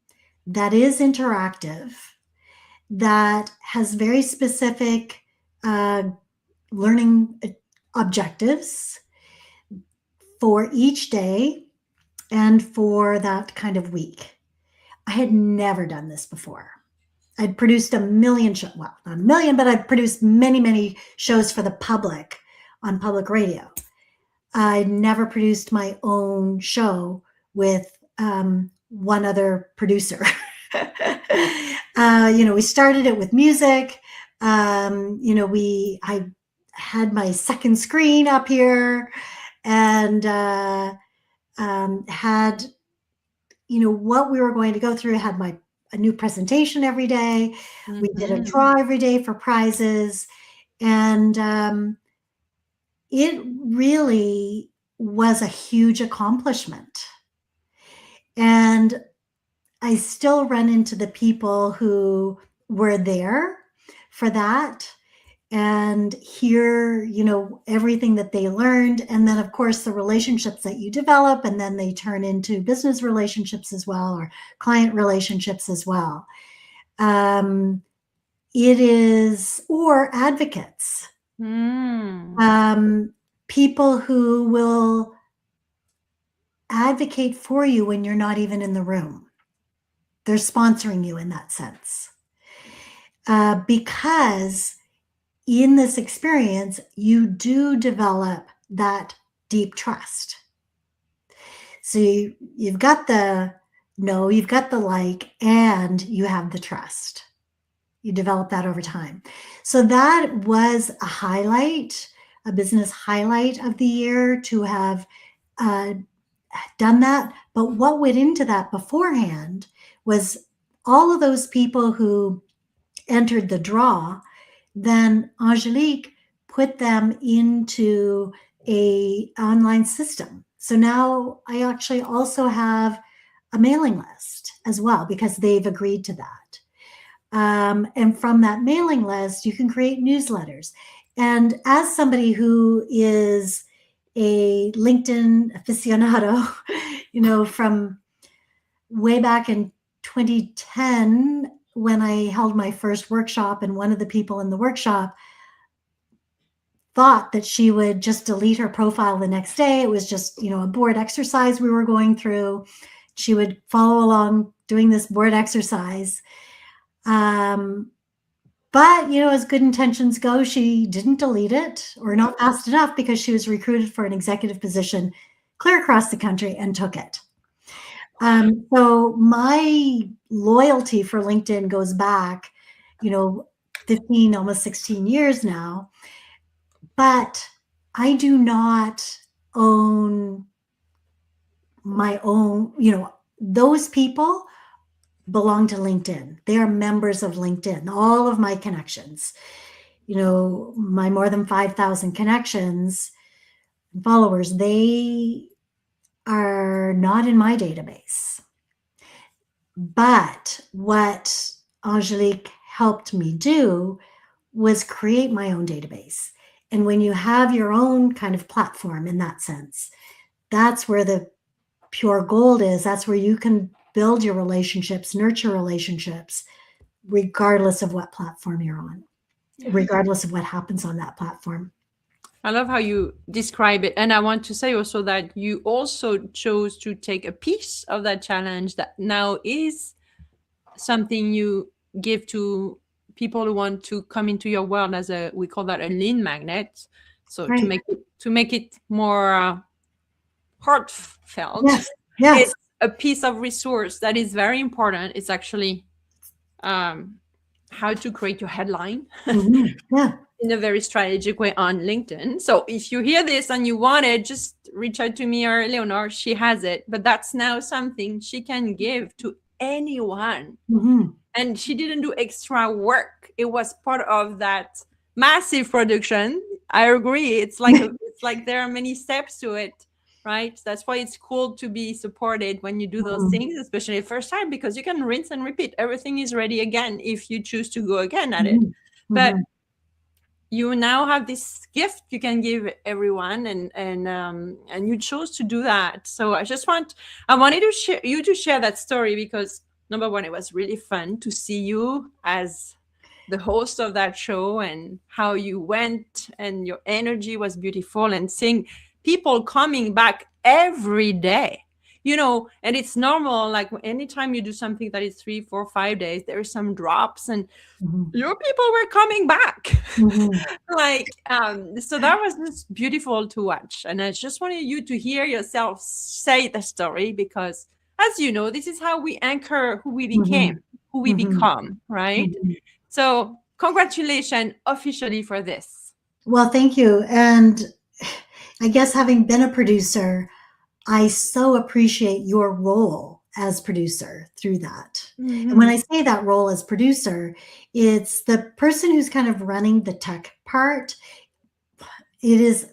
that is interactive, that has very specific learning objectives for each day and for that kind of week. I had never done this before. I'd produced a million shows, well, not a million, but I'd produced many, many shows for the public on public radio. I'd never produced my own show with one other producer. We started it with music. I had my second screen up here, and had, what we were going to go through. I had a new presentation every day. We did a draw every day for prizes. And it really was a huge accomplishment. And I still run into the people who were there for that and hear, everything that they learned. And then, of course, the relationships that you develop, and then they turn into business relationships as well, or client relationships as well. It is, or advocates, people who will advocate for you when you're not even in the room. They're sponsoring you in that sense. Because in this experience, you do develop that deep trust. So you've got the no, you've got the like, and you have the trust. You develop that over time. So that was a highlight, a business highlight of the year to have done that. But what went into that beforehand was all of those people who entered the draw, then Angelique put them into a online system. So now I actually also have a mailing list as well because they've agreed to that. And from that mailing list, you can create newsletters. And as somebody who is a LinkedIn aficionado, from way back in 2010, when I held my first workshop, and one of the people in the workshop thought that she would just delete her profile the next day. It was just, a board exercise we were going through. She would follow along doing this board exercise. But, as good intentions go, she didn't delete it, or not fast enough, because she was recruited for an executive position clear across the country and took it. So my loyalty for LinkedIn goes back, 15, almost 16 years now. But I do not own my own, those people belong to LinkedIn. They are members of LinkedIn. All of my connections, my more than 5,000 connections, followers, they are not in my database. But what Angelique helped me do was create my own database. And when you have your own kind of platform in that sense, that's where the pure gold is. That's where you can build your relationships, nurture relationships, regardless of what platform you're on, regardless of what happens on that platform. I love how you describe it. And I want to say also that you also chose to take a piece of that challenge that now is something you give to people who want to come into your world as we call that a lead magnet. So Right. to make it more heartfelt, Yes. It's a piece of resource that is very important. It's actually how to create your headline. Yeah. In a very strategic way on LinkedIn. So if you hear this and you want it, just reach out to me or Eleanor. She has it. But that's now something she can give to anyone. And she didn't do extra work. It was part of that massive production. I agree. It's like there are many steps to it, right? That's why it's cool to be supported when you do those things, especially the first time, because you can rinse and repeat. Everything is ready again if you choose to go again at it. But you now have this gift you can give everyone, and you chose to do that. So I wanted to share that story because number one, it was really fun to see you as the host of that show and how you went, and your energy was beautiful, and seeing people coming back every day, and it's normal. Like anytime you do something that is 3, 4, 5 days, there are some drops, and your people were coming back. So that was just beautiful to watch. And I just wanted you to hear yourself say the story, because as you know, this is how we anchor who we became, who we become, right? So congratulations officially for this. Well, thank you. And I guess having been a producer, I so appreciate your role as producer through that. And when I say that role as producer, it's the person who's kind of running the tech part. It is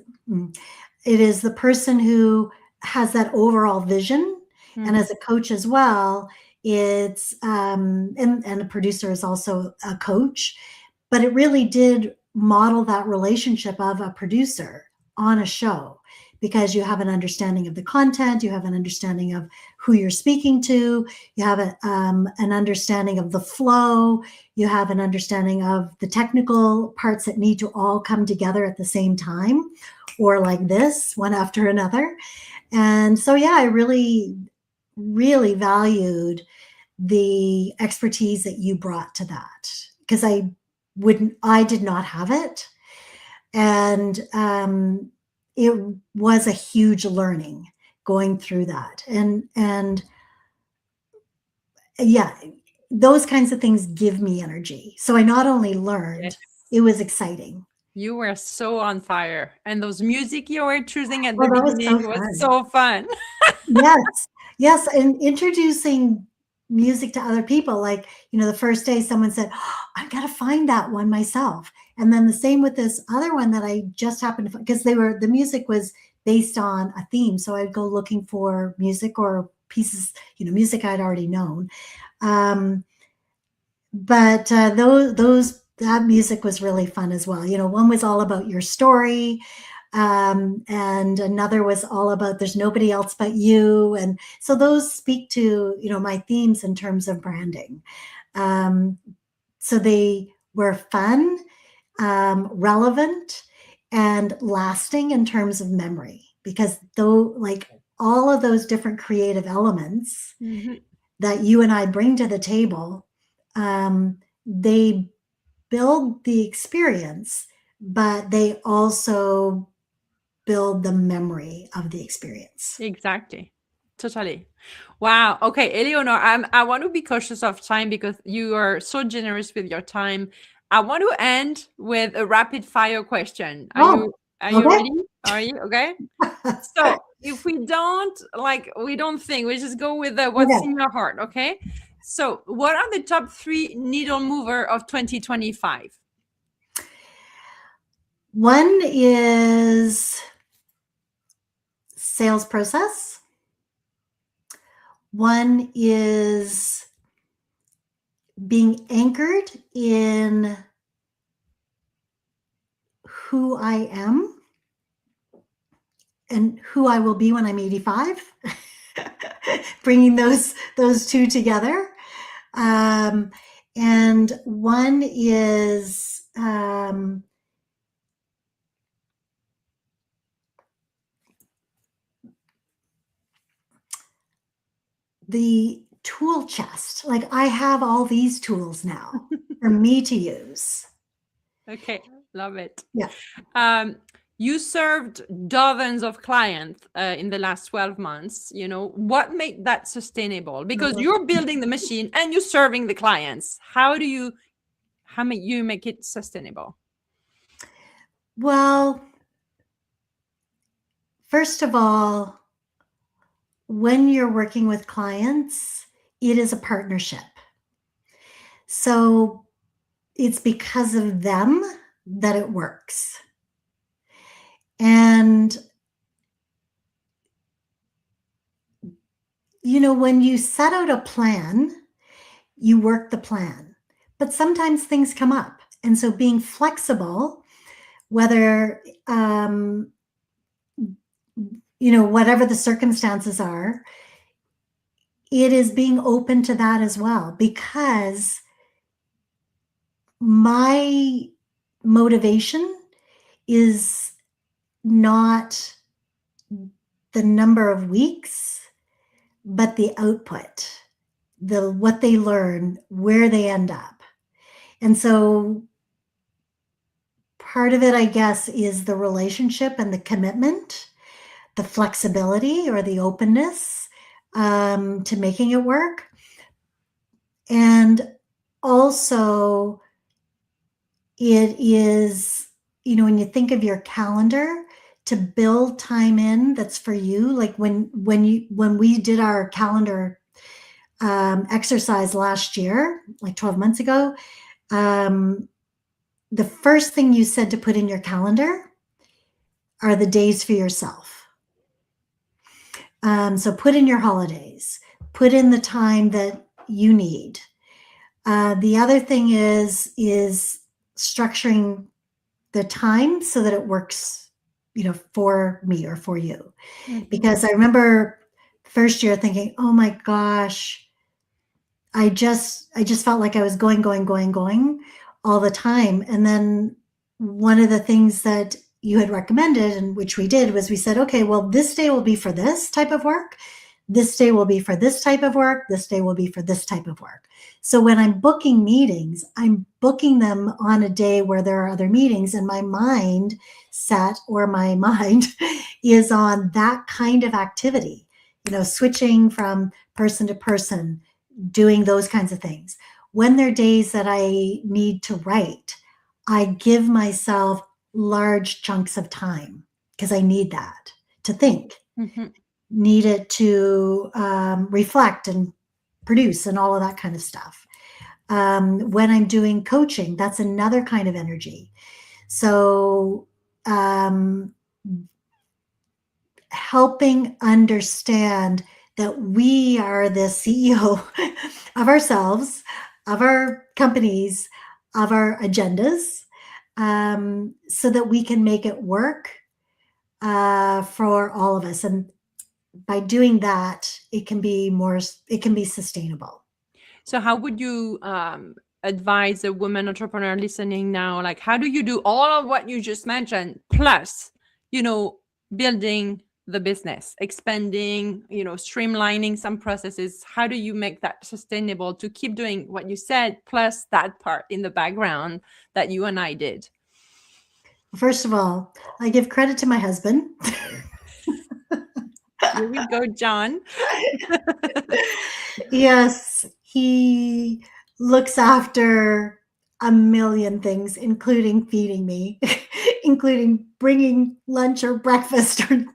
the person who has that overall vision And as a coach as well, it's and a producer is also a coach, but it really did model that relationship of a producer on a show, because you have an understanding of the content, you have an understanding of who you're speaking to, you have an understanding of the flow, you have an understanding of the technical parts that need to all come together at the same time, or like this, one after another. And so, yeah, I really, really valued the expertise that you brought to that, because I did not have it. And it was a huge learning going through that. And yeah, those kinds of things give me energy. So I not only learned, Yes. it was exciting. You were so on fire. And those music you were choosing at Oh, the that was so beginning was fun. so fun. Yes, yes, and introducing music to other people, like, the first day someone said, "Oh, I've gotta find that one myself," and then the same with this other one that I just happened to, because the music was based on a theme, so I'd go looking for music or pieces, music I'd already known, um, but, that music was really fun as well. One was all about your story, and another was all about there's nobody else but you. And so those speak to, my themes in terms of branding. Um, so they were fun, relevant, and lasting in terms of memory, because though, like, all of those different creative elements that you and I bring to the table, they build the experience, but they also build the memory of the experience. Exactly. Totally. Wow. Okay, Eleanor, I want to be cautious of time because you are so generous with your time. I want to end with a rapid fire question. Oh, Are you okay. ready? Are you okay? So if we don't think, we just go with what's Okay. in your heart, okay? So what are the top 3 needle mover of 2025? One is sales process. One is being anchored in who I am and who I will be when I'm 85. Bringing those two together. And one is the tool chest. Like, I have all these tools now for me to use. Okay, love it. Yeah. You served dozens of clients in the last 12 months. What made that sustainable? Because you're building the machine and you're serving the clients. How you make it sustainable? Well, first of all, when you're working with clients, it is a partnership. So it's because of them that it works. And, when you set out a plan, you work the plan, but sometimes things come up. And so being flexible, whether, whatever the circumstances are, it is being open to that as well, because my motivation is not the number of weeks, but the output, what they learn, where they end up. And so part of it, I guess, is the relationship and the commitment, the flexibility or the openness to making it work. And also, it is, when you think of your calendar, to build time in that's for you. Like when we did our calendar exercise last year, like 12 months ago, the first thing you said to put in your calendar are the days for yourself. So put in your holidays, put in the time that you need. The other thing is structuring the time so that it works, for me or for you. Mhm. Because I remember first year thinking, oh my gosh, I just felt like I was going all the time. And then one of the things that you had recommended, and which we did, was we said, okay, well, this day will be for this type of work. This day will be for this type of work. This day will be for this type of work. So when I'm booking meetings, I'm booking them on a day where there are other meetings, and my mind set or my mind is on that kind of activity, switching from person to person, doing those kinds of things. When there are days that I need to write, I give myself large chunks of time because I need that to think, Mhm. need it to reflect and produce and all of that kind of stuff. When I'm doing coaching, that's another kind of energy. So, helping understand that we are the CEO of ourselves, of our companies, of our agendas, so that we can make it work for all of us. And by doing that, it can be sustainable. So, how would you advise a woman entrepreneur listening now? Like, how do you do all of what you just mentioned, plus, you know, building the business, expanding, streamlining some processes? How do you make that sustainable to keep doing what you said, plus that part in the background that you and I did? First of all, I give credit to my husband. Here we go, John. Yes, he looks after a million things, including feeding me, including bringing lunch or breakfast. Or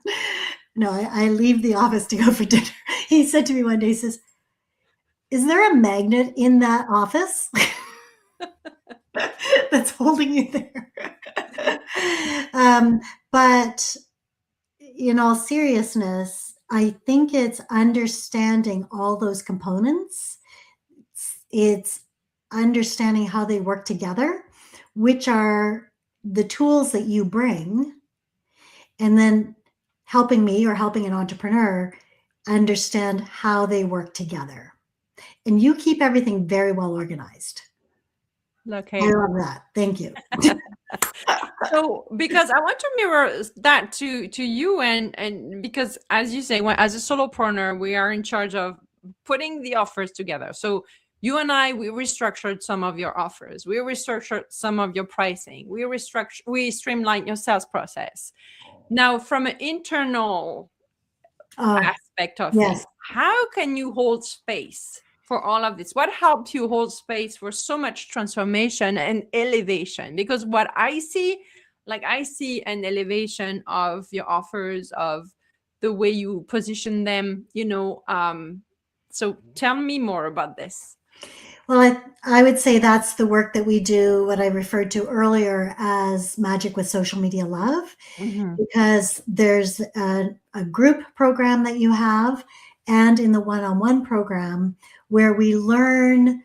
no, I leave the office to go for dinner. He said to me one day, he says, "Is there a magnet in that office that's holding you there?" um, but in all seriousness, I think it's understanding all those components. It's understanding how they work together, which are the tools that you bring, and then helping me or helping an entrepreneur understand how they work together. And you keep everything very well organized. I Okay. love that. Thank you. So, because I want to mirror that to you, and because as you say, as a solopreneur, we are in charge of putting the offers together. So you and I, we restructured some of your offers, we restructured some of your pricing, we streamlined your sales process. Now, from an internal Oh, aspect of things, yes. how can you hold space for all of this? What helped you hold space for so much transformation and elevation? Because what I see, like, I see an elevation of your offers, of the way you position them, so tell me more about this. Well, I would say that's the work that we do, what I referred to earlier as Magic with Social Media Love, Mhm. because there's a group program that you have, and in the one on one program where we learn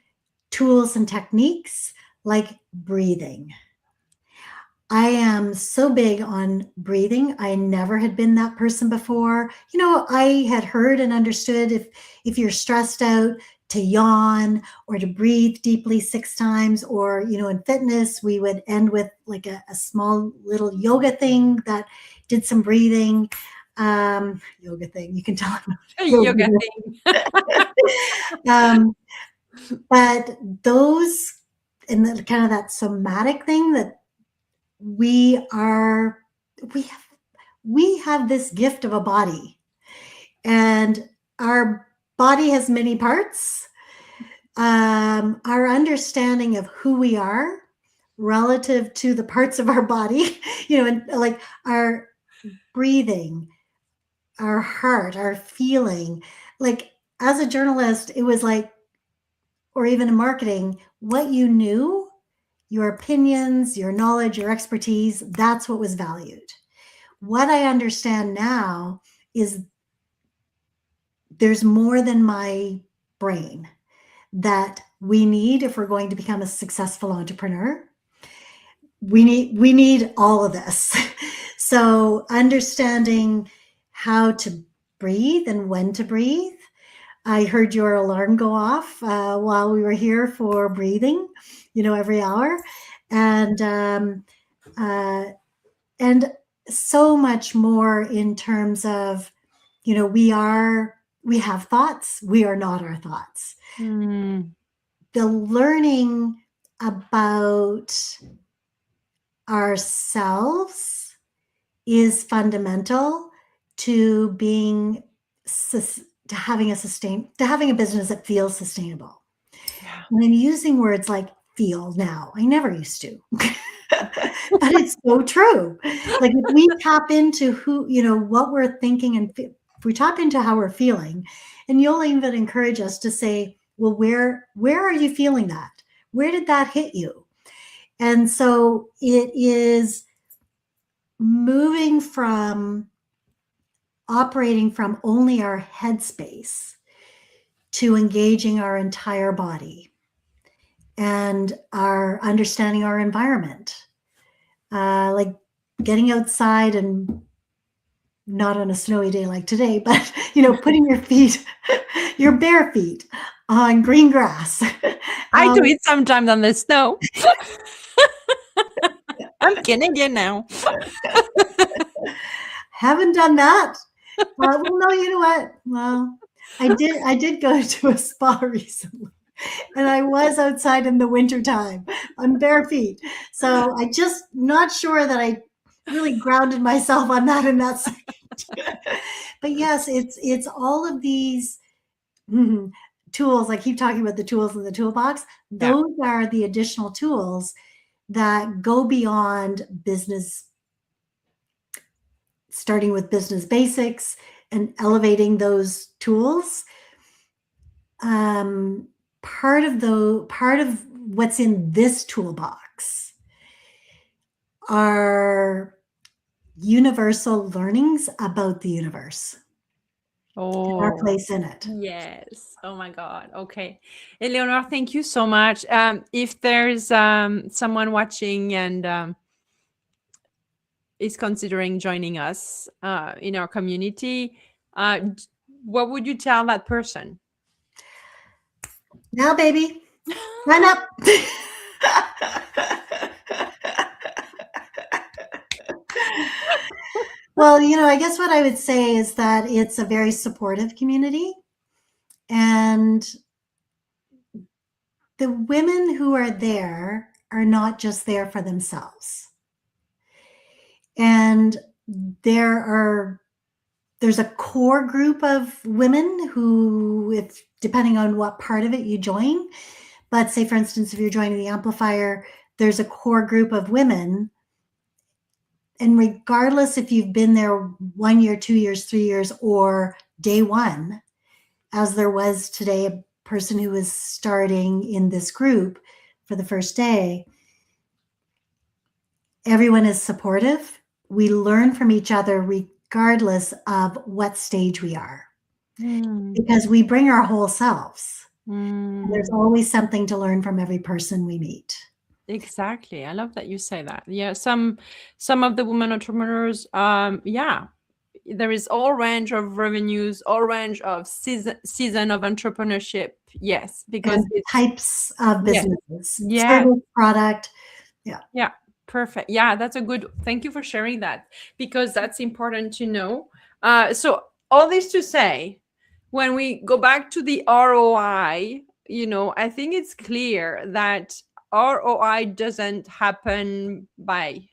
tools and techniques like breathing. I am so big on breathing. I never had been that person before. I had heard and understood if you're stressed out, to yawn or to breathe deeply 6 times, or in fitness we would end with like a small little yoga thing that did some breathing. Yoga thing, you can tell I'm A yoga. yoga thing. um, but those, and kind of that somatic thing, that we are we have we have this gift of a body, and our body has many parts. Our understanding of who we are relative to the parts of our body, and like our breathing, our heart, our feeling, like as a journalist, it was like, or even in marketing, what you knew, your opinions, your knowledge, your expertise, that's what was valued. What I understand now is there's more than my brain that we need if we're going to become a successful entrepreneur. We need all of this. So understanding how to breathe and when to breathe. I heard your alarm go off while we were here for breathing, every hour, and uh, and so much more in terms of, we have thoughts. We are not our thoughts. Mm. The learning about ourselves is fundamental to being to having a business that feels sustainable. Yeah. And I'm using words like feel now. I never used to. But it's so true. Like if we tap into what we're thinking, and if we tap into how we're feeling, and you'll even encourage us to say, well, where are you feeling that? Where did that hit you? And so it is moving from operating from only our headspace to engaging our entire body and our understanding our environment, like getting outside, and not on a snowy day like today, but putting your bare feet on green grass. I do it sometimes on the snow. I'm Canadian now. Haven't done that. Well, no, you know what? Well, I did go to a spa recently, and I was outside in the wintertime on bare feet. So I just not sure that I really grounded myself on that in that second. But yes, it's all of these tools. I keep talking about the tools in the toolbox. Yeah. Those are the additional tools that go beyond business, starting with business basics and elevating those tools. Part of what's in this toolbox are universal learnings about the universe, our Oh, place in it. yes. Oh my God. Okay. Eleanor, thank you so much. If there's someone watching and is considering joining us in our community, what would you tell that person? Now, baby, sign up. Well, I guess what I would say is that it's a very supportive community, and the women who are there are not just there for themselves. And there's a core group of women who, if depending on what part of it you join, but say for instance, if you're joining the amplifier, there's a core group of women. And regardless if you've been there 1 year, 2 years, 3 years, or day one, as there was today, a person who was starting in this group for the first day, everyone is supportive. We learn from each other regardless of what stage we are, because we bring our whole selves. There's always something to learn from every person we meet. Exactly. I love that you say that. Yeah, some of the women entrepreneurs, yeah, there is all range of revenues, all range of season of entrepreneurship. Yes, because And it's types of yes, businesses, yeah, service, product. yeah, perfect. Yeah, that's a good. Thank you for sharing that, because that's important to know. So all this to say, when we go back to the ROI, I think it's clear that ROI doesn't happen by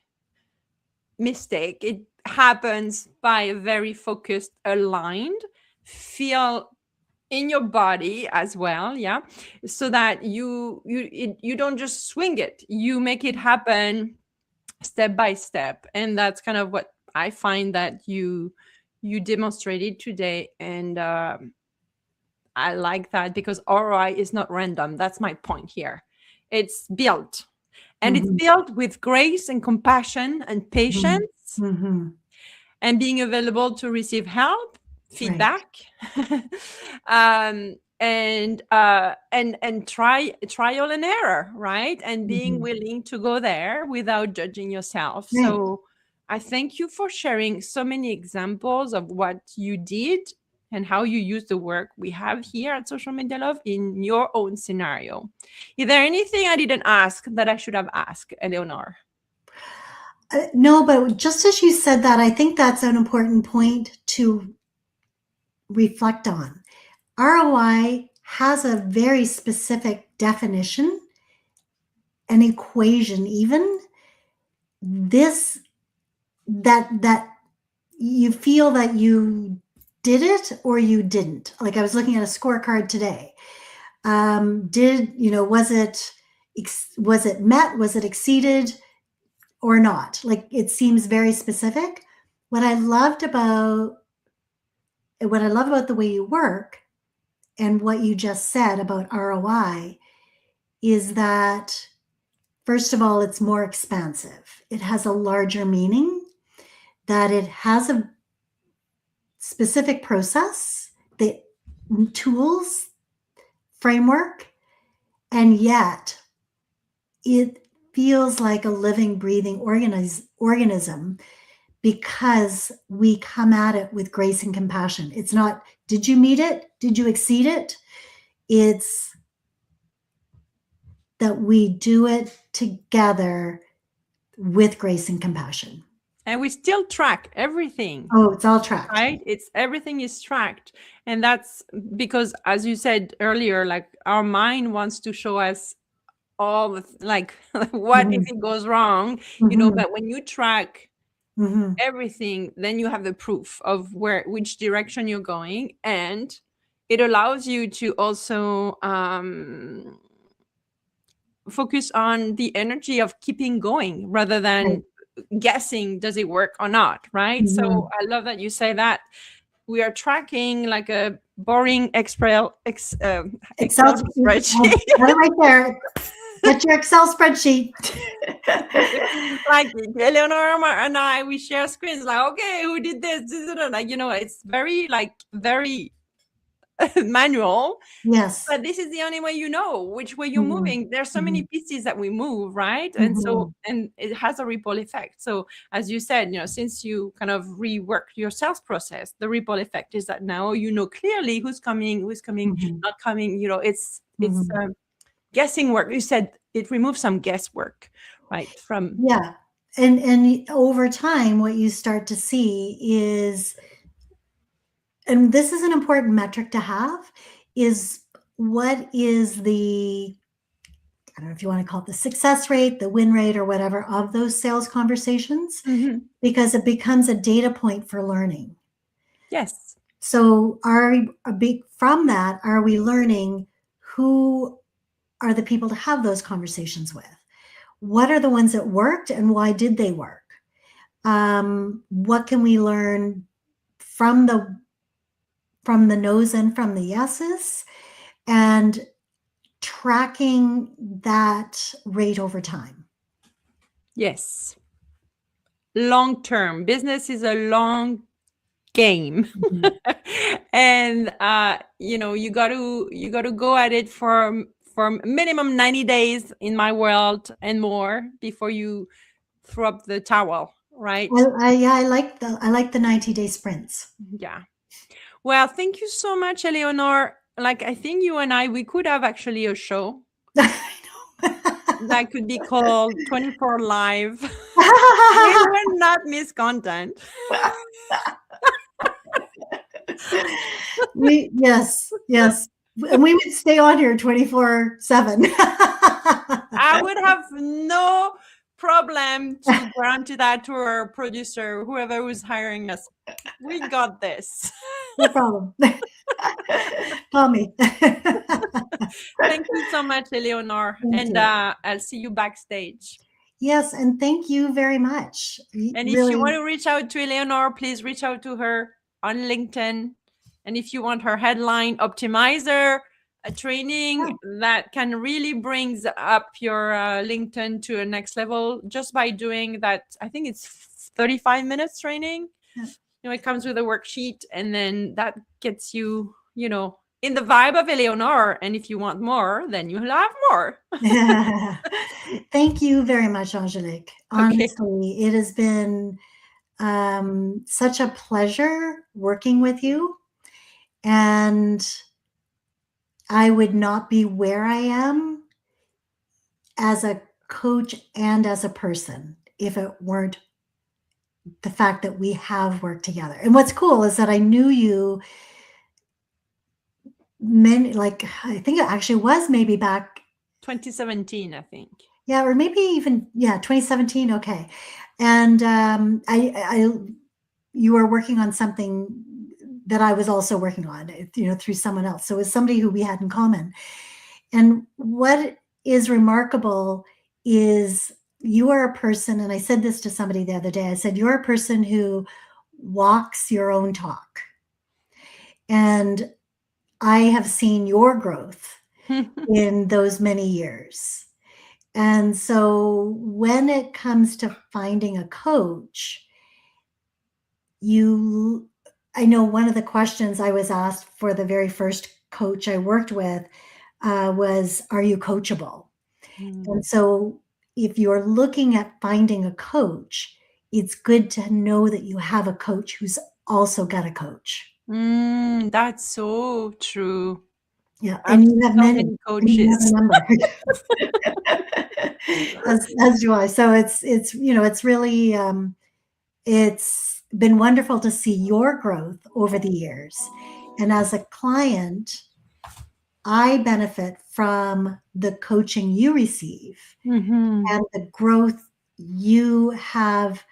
mistake. It happens by a very focused, aligned feel in your body as well, yeah, so that you don't just swing it, you make it happen step by step. And that's kind of what I find that you demonstrated today. And I like that, because ROI is not random. That's my point here. It's built, and it's Mhm. built with grace and compassion and Mhm. patience, Mhm. and being available to receive help, Right. feedback. And trial and error, right? And being Mhm. willing to go there without judging yourself. Right. So I thank you for sharing so many examples of what you did and how you use the work we have here at Social Media Love in your own scenario. Is there anything I didn't ask that I should have asked, Eleanor? No, but just as you said that, I think that's an important point to reflect on. ROI has a very specific definition, an equation, even this that you feel that you did it or you didn't. Like I was looking at a scorecard today. Did you know? Was it met? Was it exceeded or not? Like it seems very specific. What I loved about what I love about the way you work and what you just said about ROI is that, first of all, it's more expansive. It has a larger meaning, that it has a specific process, the tools, framework, and yet it feels like a living, breathing organism because we come at it with grace and compassion. It's not, did you meet it? Did you exceed it? It's that we do it together with grace and compassion. And we still track everything, Oh, it's all tracked. right? It's everything is tracked. And that's because, as you said earlier, like our mind wants to show us all the like what if Mhm. it goes wrong, Mhm. but when you track Mhm. everything, then you have the proof of which direction you're going, and it allows you to also focus on the energy of keeping going rather Right. than guessing does it work or not, right? So Mhm. I love that you say that we are tracking like a boring Excel Excel spreadsheet. spreadsheet. Got it right there. Get your Excel spreadsheet. It's like Eleanor and I, we share screens like, okay, who did this? Like, it's very like very manual, Yes. but this is the only way which way you're Mhm. moving. There's so many Mhm. pieces that we move, right? And so, Mhm. and it has a ripple effect. So as you said, since you kind of rework your sales process, the ripple effect is that now clearly who's coming, Mhm. not coming. It's Mhm. guessing work. You said it removes some guesswork, right? From Yeah. And over time, what you start to see is, and this is an important metric to have, is what is the, I don't know if you want to call it the success rate, the win rate, or whatever of those sales conversations, Mhm. because it becomes a data point for learning. Yes. So from that, are we learning who are the people to have those conversations with? What are the ones that worked and why did they work? What can we learn from the no's and from the yeses, and tracking that rate over time? Yes. Long term. Business is a long game. Mhm. And you got to go at it for minimum 90 days in my world and more before you throw up the towel, right? Yeah, I like the 90-day sprints. Yeah. Well, thank you so much, Eleanor. Like, I think you and I, we could have actually a show that could be called 24 Live. We will not miss content. Yes, and we would stay on here 24/7. I would have no problem to guarantee that to our producer, whoever was hiring us. We got this. No problem. Call me. Thank you so much, Eleanor. Thank And you. I'll see you backstage. Yes, and thank you very much. And if you want Really, to reach out to Eleanor, please reach out to her on LinkedIn. And if you want her headline optimizer, a training yeah, that can really brings up your LinkedIn to a next level just by doing that, I think it's 35 minutes training. yeah. it comes with a worksheet, and then that gets you, in the vibe of Eleanor. And if you want more, then you'll have more. Thank you very much, Angelique. Okay. Honestly, it has been such a pleasure working with you. And I would not be where I am as a coach and as a person if it weren't the fact that we have worked together. And what's cool is that I knew you I think it actually was maybe back 2017, I think. Yeah, or maybe even 2017. Okay, and you were working on something that I was also working on, through someone else. So it was somebody who we had in common. And what is remarkable is you are a person, and I said this to somebody the other day. I said you're a person who walks your own talk, and I have seen your growth in those many years. And so when it comes to finding a coach, I know one of the questions I was asked for the very first coach I worked with was, are you coachable? And so if you're looking at finding a coach, it's good to know that you have a coach who's also got a coach. That's so true. Yeah, I have and you have so many, many and you have coaches. a number. as do I. So it's really it's been wonderful to see your growth over the years. And as a client, I benefit from the coaching you receive and the growth you have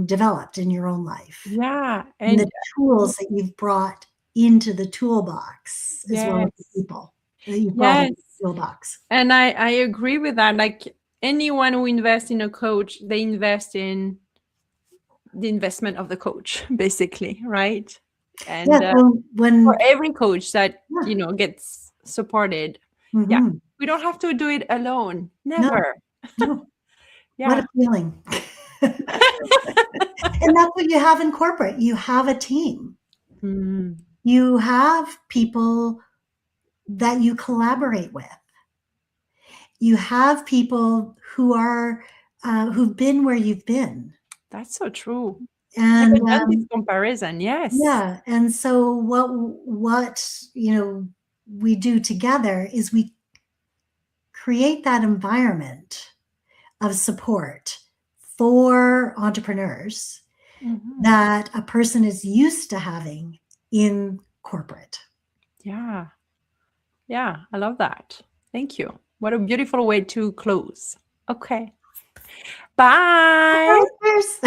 developed in your own life. Yeah. And the tools that you've brought into the toolbox, as well as the people that you brought into the toolbox. And I agree with that. Like anyone who invests in a coach, they invest in the investment of the coach, basically, right? And So for every coach that gets supported, Mhm. we don't have to do it alone. No, Never. no. What Yeah. a feeling. And that's what you have in corporate. You have a team. You have people that you collaborate with. You have people who are who've been where you've been. That's so true. And Never done this comparison. Yes. yeah. And so what we do together is we create that environment of support for entrepreneurs that a person is used to having in corporate. Yeah. Yeah, I love that. Thank you. What a beautiful way to close. Okay. Bye. Cheers.